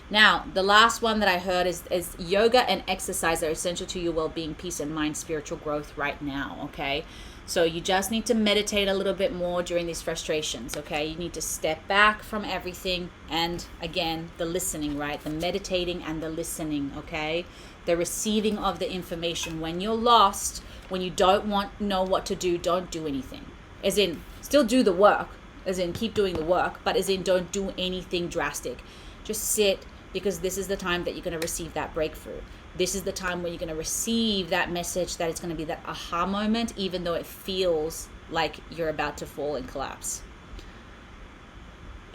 Now, the last one that I heard is yoga and exercise are essential to your well-being, peace, and mind, spiritual growth right now, okay? So you just need to meditate a little bit more during these frustrations, okay? You need to step back from everything. And again, the listening, right? The meditating and the listening, okay? The receiving of the information. When you're lost, when you don't know what to do, don't do anything. As in, still do the work. As in, keep doing the work. But as in, don't do anything drastic. Just sit, because this is the time that you're going to receive that breakthrough. This is the time when you're going to receive that message, that it's going to be that aha moment, even though it feels like you're about to fall and collapse.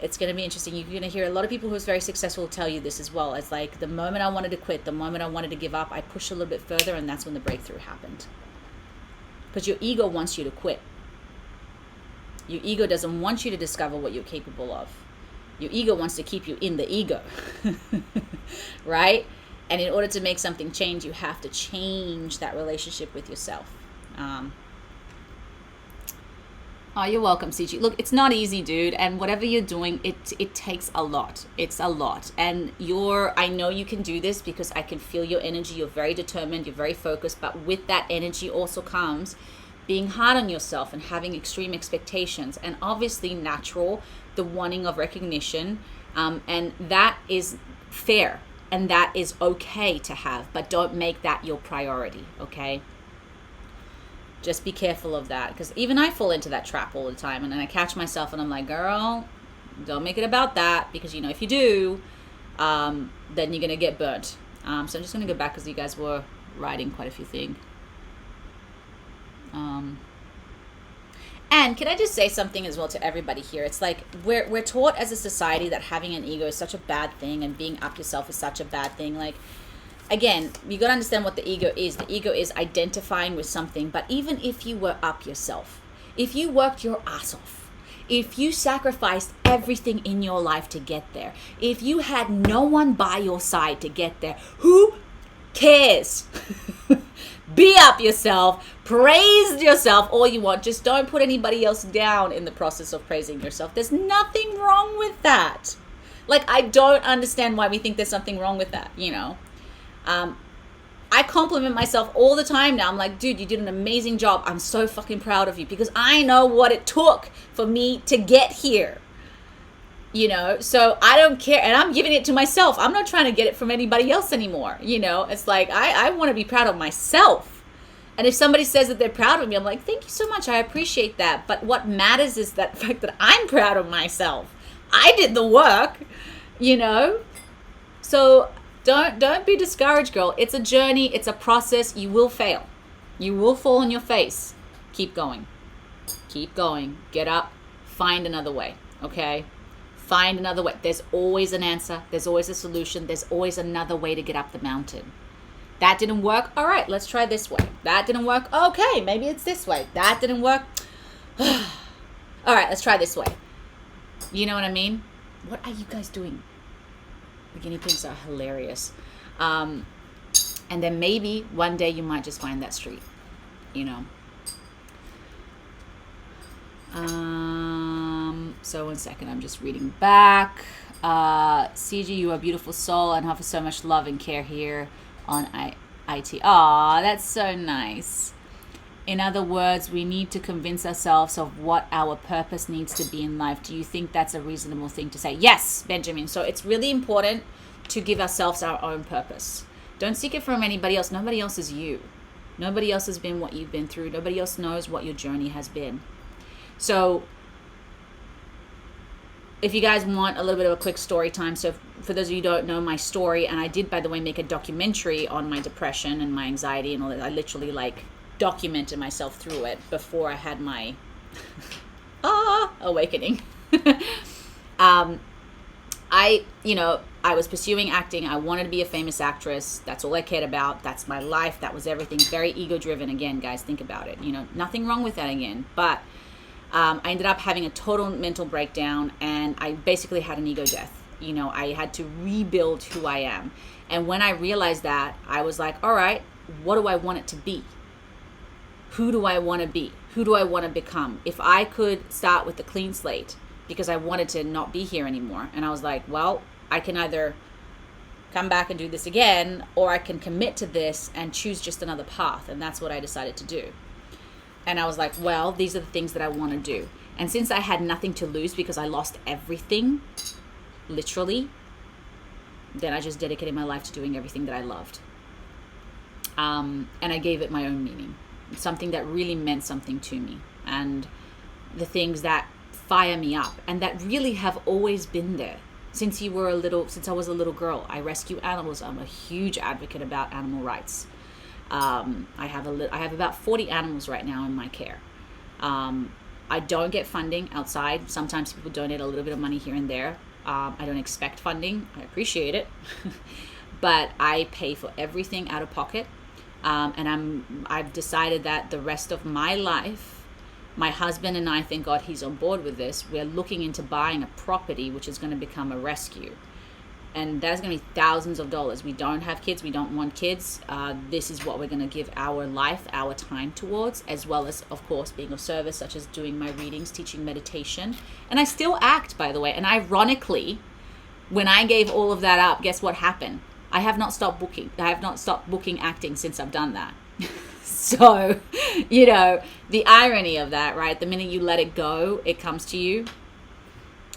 It's going to be interesting. You're going to hear a lot of people who are very successful tell you this as well. It's like the moment I wanted to quit, the moment I wanted to give up, I pushed a little bit further, and that's when the breakthrough happened. Because your ego wants you to quit. Your ego doesn't want you to discover what you're capable of. Your ego wants to keep you in the ego, right? And in order to make something change, you have to change that relationship with yourself. Oh, you're welcome, CG. Look, it's not easy, dude. And whatever you're doing, it takes a lot. It's a lot. And I know you can do this because I can feel your energy. You're very determined. You're very focused. But with that energy also comes being hard on yourself and having extreme expectations. And obviously natural, the wanting of recognition. And that is fair. And that is okay to have. But don't make that your priority, okay? Just be careful of that, because even I fall into that trap all the time, and then I catch myself and I'm like, girl, don't make it about that, because if you do, then you're gonna get burnt. So I'm just gonna go back because you guys were writing quite a few things. And can I just say something as well to everybody here? It's like we're taught as a society that having an ego is such a bad thing, and being up yourself is such a bad thing. Like, again, you got to understand what the ego is. The ego is identifying with something. But even if you were up yourself, if you worked your ass off, if you sacrificed everything in your life to get there, if you had no one by your side to get there, who cares? Be up yourself, praise yourself all you want. Just don't put anybody else down in the process of praising yourself. There's nothing wrong with that. Like, I don't understand why we think there's something wrong with that, I compliment myself all the time now. I'm like, dude, you did an amazing job. I'm so fucking proud of you, because I know what it took for me to get here. So I don't care. And I'm giving it to myself. I'm not trying to get it from anybody else anymore. It's like, I want to be proud of myself. And if somebody says that they're proud of me, I'm like, thank you so much. I appreciate that. But what matters is that fact that I'm proud of myself. I did the work, So don't be discouraged, girl. It's a journey. It's a process. You will fail. You will fall on your face. Keep going. Keep going. Get up. Find another way. Okay? Find another way. There's always an answer. There's always a solution. There's always another way to get up the mountain. That didn't work. All right, let's try this way. That didn't work. Okay, maybe it's this way. That didn't work. All right, let's try this way. You know what I mean? What are you guys doing? The guinea pigs are hilarious. And then maybe one day you might just find that street, So 1 second, I'm just reading back. CG, you are a beautiful soul and offer so much love and care here on IT. Aw, that's so nice. In other words, we need to convince ourselves of what our purpose needs to be in life. Do you think that's a reasonable thing to say? Yes, Benjamin. So it's really important to give ourselves our own purpose. Don't seek it from anybody else. Nobody else is you. Nobody else has been what you've been through. Nobody else knows what your journey has been. So if you guys want a little bit of a quick story time, so for those of you who don't know my story, and I did, by the way, make a documentary on my depression and my anxiety and all that. I literally documented myself through it before I had my awakening. I was pursuing acting. I wanted to be a famous actress. That's all I cared about. That's my life. That was everything. Very ego driven. Again, guys, think about it. Nothing wrong with that again. But I ended up having a total mental breakdown, and I basically had an ego death. I had to rebuild who I am. And when I realized that, I was like, all right, what do I want it to be? Who do I want to be? Who do I want to become? If I could start with a clean slate, because I wanted to not be here anymore. And I was like, well, I can either come back and do this again, or I can commit to this and choose just another path. And that's what I decided to do. And I was like, well, these are the things that I want to do. And since I had nothing to lose because I lost everything, literally, then I just dedicated my life to doing everything that I loved. And I gave it my own meaning, something that really meant something to me, and the things that fire me up and that really have always been there since I was a little girl. I rescue animals. I'm a huge advocate about animal rights. I have about 40 animals right now in my care. I don't get funding outside. Sometimes people donate a little bit of money here and there. I don't expect funding. I appreciate it. But I pay for everything out of pocket. And I've decided that the rest of my life, My husband and I, thank God he's on board with this, we're looking into buying a property which is going to become a rescue. And that's going to be thousands of dollars. We don't have kids. We don't want kids. This is what we're going to give our life, our time towards, as well as, of course, being of service, such as doing my readings, teaching meditation. And I still act, by the way. And ironically, when I gave all of that up, guess what happened? I have not stopped booking. I have not stopped booking acting since I've done that. So, the irony of that, right? The minute you let it go, it comes to you.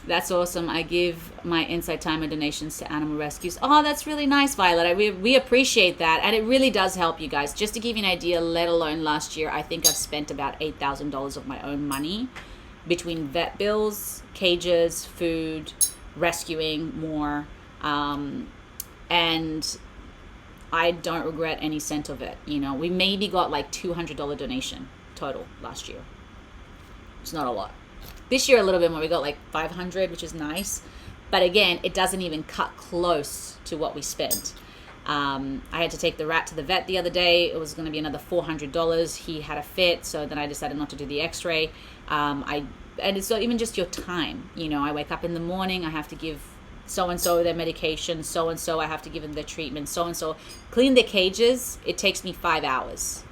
That's awesome. I give my inside time and donations to animal rescues. Oh, that's really nice, Violet. We appreciate that. And it really does help you guys. Just to give you an idea, let alone last year, I think I've spent about $8,000 of my own money between vet bills, cages, food, rescuing more. And I don't regret any cent of it. We maybe got like $200 donation total last year. It's not a lot. This year a little bit more. We got like 500, which is nice. But again, it doesn't even cut close to what we spent. I had to take the rat to the vet the other day. It was going to be another $400. He had a fit, so then I decided not to do the x-ray. And it's not even just your time. I wake up in the morning, I have to give so-and-so their medication, so-and-so I have to give them their treatment, so-and-so. Clean their cages, it takes me 5 hours.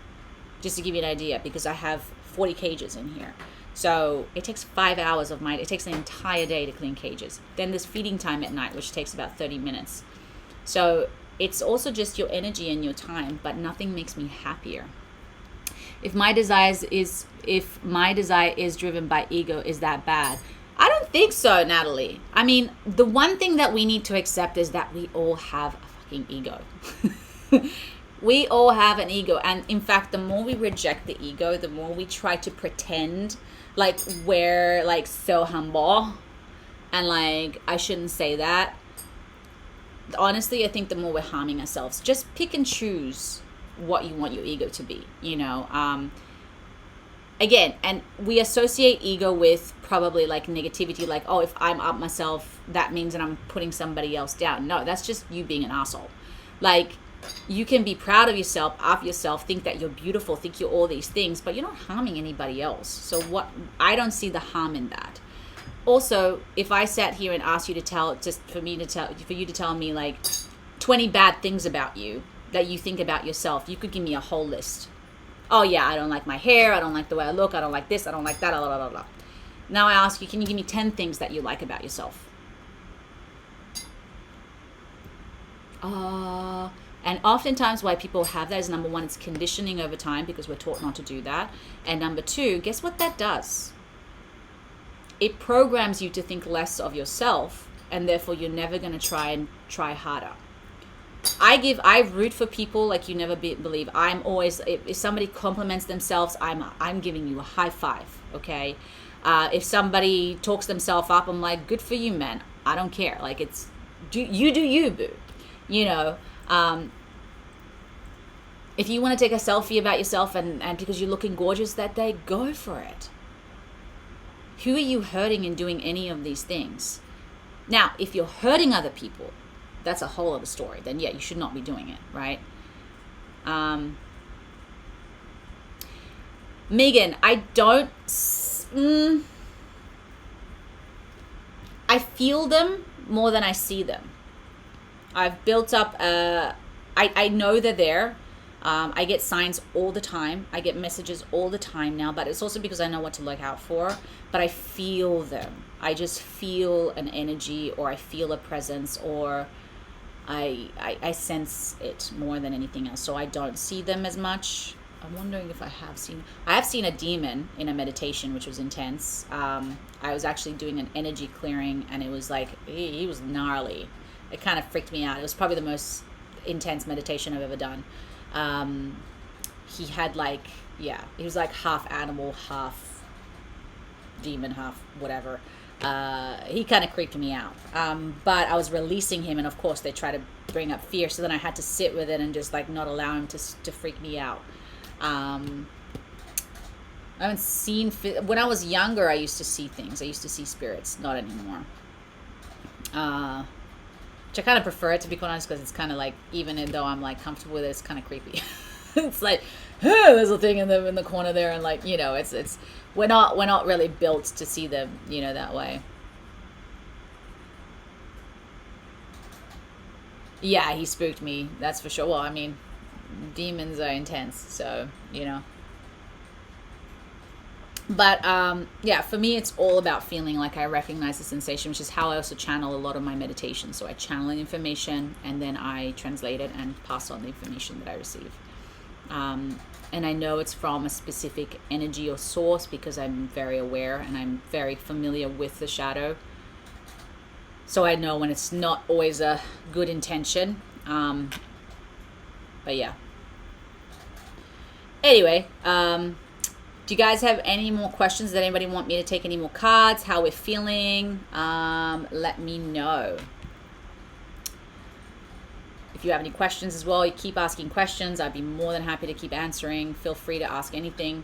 Just to give you an idea, because I have 40 cages in here. So it takes 5 hours of mine. It takes an entire day to clean cages. Then there's feeding time at night, which takes about 30 minutes. So it's also just your energy and your time, but nothing makes me happier. If my desire is driven by ego, is that bad? I don't think so, Natalie. I mean, the one thing that we need to accept is that we all have a fucking ego. We all have an ego. And in fact, the more we reject the ego, the more we try to pretend like we're like so humble and like I shouldn't say that. Honestly, I think the more we're harming ourselves. Just pick and choose what you want your ego to be, Again, and we associate ego with probably like negativity, like, oh, if I'm up myself, that means that I'm putting somebody else down. No, that's just you being an asshole. Like, you can be proud of yourself, think that you're beautiful, think you're all these things, but you're not harming anybody else. So I don't see the harm in that. Also, if I sat here and asked you for you to tell me like 20 bad things about you that you think about yourself, you could give me a whole list. Oh yeah, I don't like my hair, I don't like the way I look, I don't like this, I don't like that, blah, blah, blah, blah. Now I ask you, can you give me 10 things that you like about yourself? And oftentimes why people have that is, number one, it's conditioning over time because we're taught not to do that. And number two, guess what that does? It programs you to think less of yourself, and therefore you're never going to try harder. I root for people like you never believe. I'm always, if somebody compliments themselves, I'm giving you a high five, okay? If somebody talks themselves up, I'm like, good for you, man. I don't care. Like, do you, boo. If you want to take a selfie about yourself and because you're looking gorgeous that day, go for it. Who are you hurting in doing any of these things? Now, if you're hurting other people, that's a whole other story. Then yeah, you should not be doing it, right? Megan, I feel them more than I see them. I've built up I know they're there. I get signs all the time. I get messages all the time now, but it's also because I know what to look out for. But I feel them. I just feel an energy, or I feel a presence, or I sense it more than anything else. So I don't see them as much. I'm wondering if I have seen a demon in a meditation, which was intense. I was actually doing an energy clearing, and it was like, he was gnarly. It kind of freaked me out. It was probably the most intense meditation I've ever done. He had he was like half animal, half demon, half whatever. He kind of creeped me out. But I was releasing him, and of course they try to bring up fear. So then I had to sit with it and just like not allow him to freak me out. I haven't seen, when I was younger, I used to see things. I used to see spirits, not anymore. Which I kind of prefer it, to be quite honest, because it's kind of like, even though I'm like comfortable with it, it's kind of creepy. It's like, there's a thing in the corner there, and like, you know, it's we're not really built to see them, you know, that way. Yeah, he spooked me, that's for sure. Well, I mean, demons are intense, so, you know. But yeah, for me, it's all about feeling like I recognize the sensation, which is how I also channel a lot of my meditation. So I channel information and then I translate it and pass on the information that I receive. And I know it's from a specific energy or source because I'm very aware and I'm very familiar with the shadow. So I know when it's not always a good intention. But yeah. Anyway, do you guys have any more questions? Does anybody want me to take any more cards? How we're feeling? Let me know. If you have any questions as well, you keep asking questions. I'd be more than happy to keep answering. Feel free to ask anything.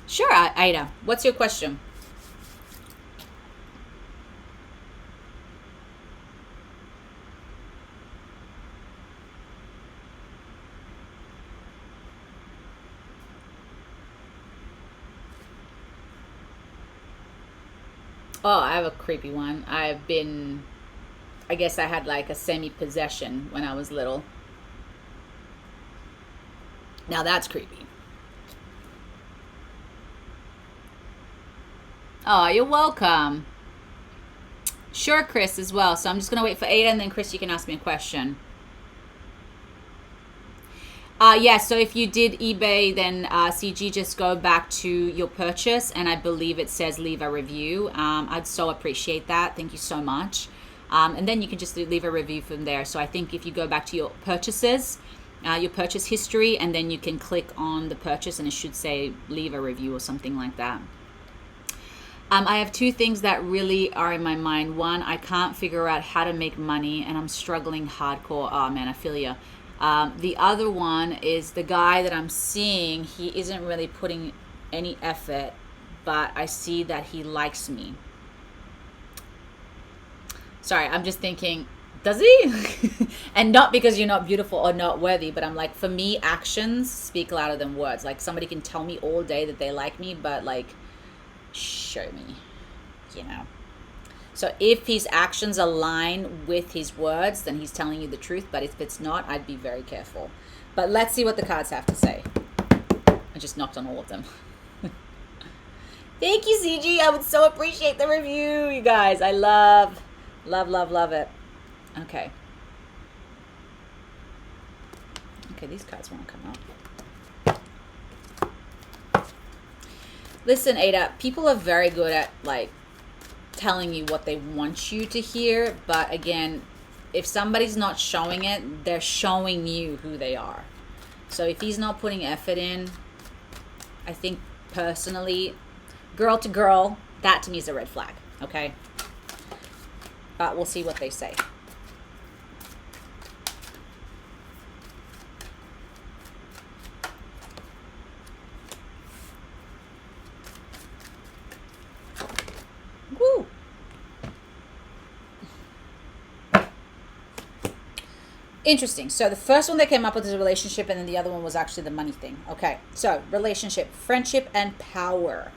Sure, Ida. What's your question? Oh, I have a creepy one. I guess I had like a semi-possession when I was little. Now that's creepy. Oh, you're welcome. Sure, Chris, as well. So I'm just going to wait for Ada, and then Chris, you can ask me a question. Yeah, so if you did eBay, then CG, just go back to your purchase, and I believe it says leave a review. I'd so appreciate that. Thank you so much. And then you can just leave a review from there. So I think if you go back to your purchases, your purchase history, and then you can click on the purchase, and it should say leave a review or something like that. I have two things that really are in my mind. One, I can't figure out how to make money, and I'm struggling hardcore. Oh, man, I feel you. The other one is the guy that I'm seeing, he isn't really putting any effort, but I see that he likes me. Sorry, I'm just thinking, does he? And not because you're not beautiful or not worthy, but I'm like, for me, actions speak louder than words. Like, somebody can tell me all day that they like me, but like, show me, you know. So if his actions align with his words, then he's telling you the truth. But if it's not, I'd be very careful. But let's see what the cards have to say. I just knocked on all of them. Thank you, CG. I would so appreciate the review, you guys. I love it. Okay. Okay, these cards won't come up. Listen, Ada, people are very good at, like, telling you what they want you to hear, but again, if somebody's not showing it, they're showing you who they are. So if he's not putting effort in, I think personally, girl to girl, that to me is a red flag. Okay, but we'll see what they say. Woo. Interesting. So the first one that came up with is a relationship, and then the other one was actually the money thing. Okay, so relationship, friendship, and power.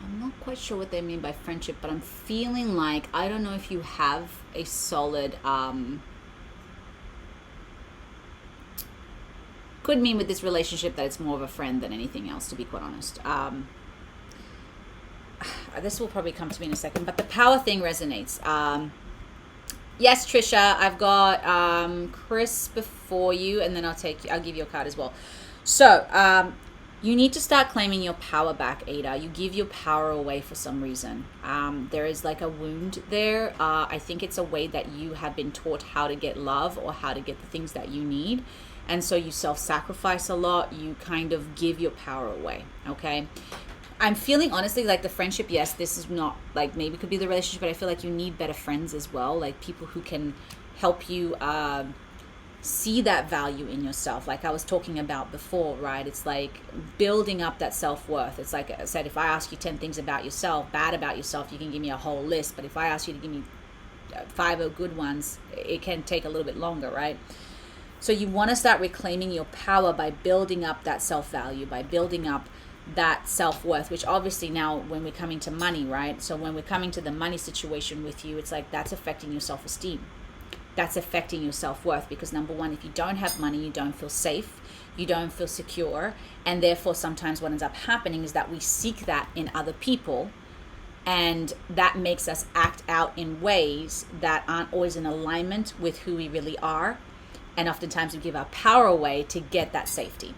I'm not quite sure what they mean by friendship, but I'm feeling like, I don't know if you have a solid, could mean with this relationship that it's more of a friend than anything else, to be quite honest. This will probably come to me in a second, but the power thing resonates. Yes, Trisha, I've got Chris before you, and then I'll give you a card as well. So you need to start claiming your power back, Ada. You give your power away for some reason. There is like a wound there. I think it's a way that you have been taught how to get love or how to get the things that you need. And so you self-sacrifice a lot. You kind of give your power away, okay? I'm feeling honestly like the friendship, yes, this is not like, maybe could be the relationship, but I feel like you need better friends as well, like people who can help you see that value in yourself, like I was talking about before, right? It's like building up that self-worth. It's like I said, if I ask you 10 things about yourself, bad about yourself, you can give me a whole list. But if I ask you to give me 5 good ones, it can take a little bit longer, right? So you want to start reclaiming your power by building up that self-value, by building up that self-worth, which obviously now when we're coming to money, right? So when we're coming to the money situation with you, it's like that's affecting your self-esteem. That's affecting your self-worth, because number one, if you don't have money, you don't feel safe, you don't feel secure, and therefore sometimes what ends up happening is that we seek that in other people, and that makes us act out in ways that aren't always in alignment with who we really are, and oftentimes we give our power away to get that safety.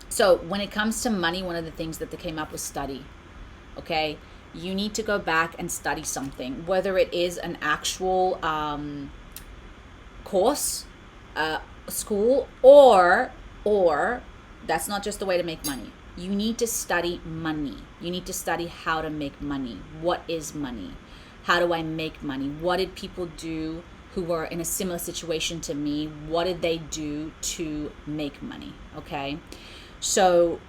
So when it comes to money, one of the things that came up was study. Okay, you need to go back and study something, whether it is an actual course, school, or that's not just the way to make money. You need to study money. You need to study how to make money. What is money? How do I make money? What did people do who were in a similar situation to me? What did they do to make money? Okay, so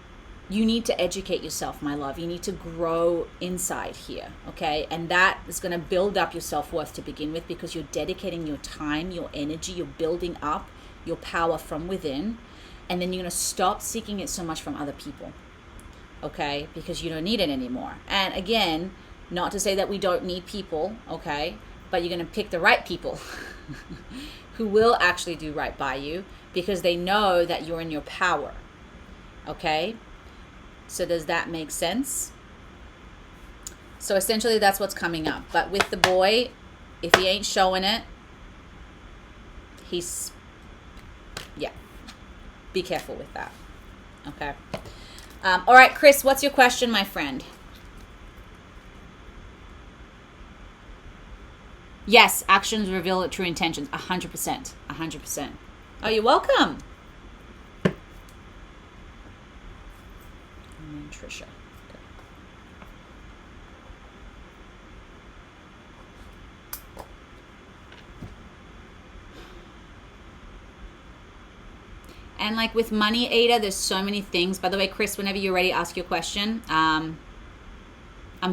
you need to educate yourself, my love. You need to grow inside here, okay? And that is going to build up your self-worth to begin with, because you're dedicating your time, your energy, you're building up your power from within, and then you're going to stop seeking it so much from other people, okay? Because you don't need it anymore. And again, not to say that we don't need people, okay? But you're going to pick the right people who will actually do right by you, because they know that you're in your power, okay? So does that make sense? So essentially that's what's coming up. But with the boy, if he ain't showing it, yeah, be careful with that. Okay. All right, Chris, what's your question, my friend? Yes, actions reveal true intentions. 100%. 100%. Oh, you're welcome. Trisha. Okay. And like with money, Ada, there's so many things. By the way, Chris, whenever you're ready, ask your question. I'm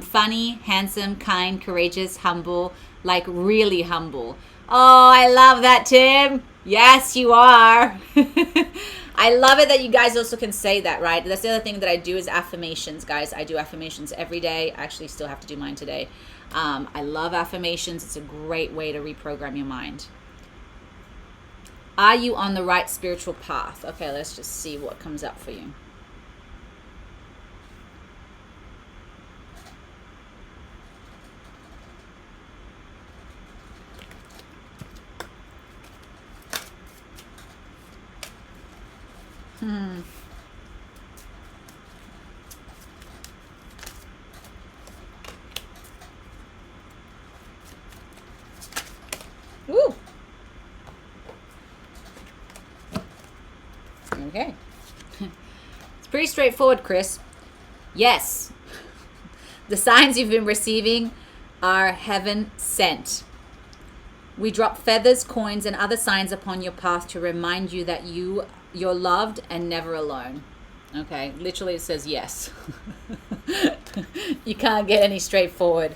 funny, handsome, kind, courageous, humble, like really humble. Oh, I love that, Tim. Yes, you are. I love it that you guys also can say that, right? That's the other thing that I do is affirmations, guys. I do affirmations every day. I actually still have to do mine today. I love affirmations. It's a great way to reprogram your mind. Are you on the right spiritual path? Okay, let's just see what comes up for you. Woo. Okay. It's pretty straightforward, Chris. Yes. The signs you've been receiving are heaven sent. We drop feathers, coins, and other signs upon your path to remind you that you're loved and never alone. Okay, literally it says yes. You can't get any straightforward.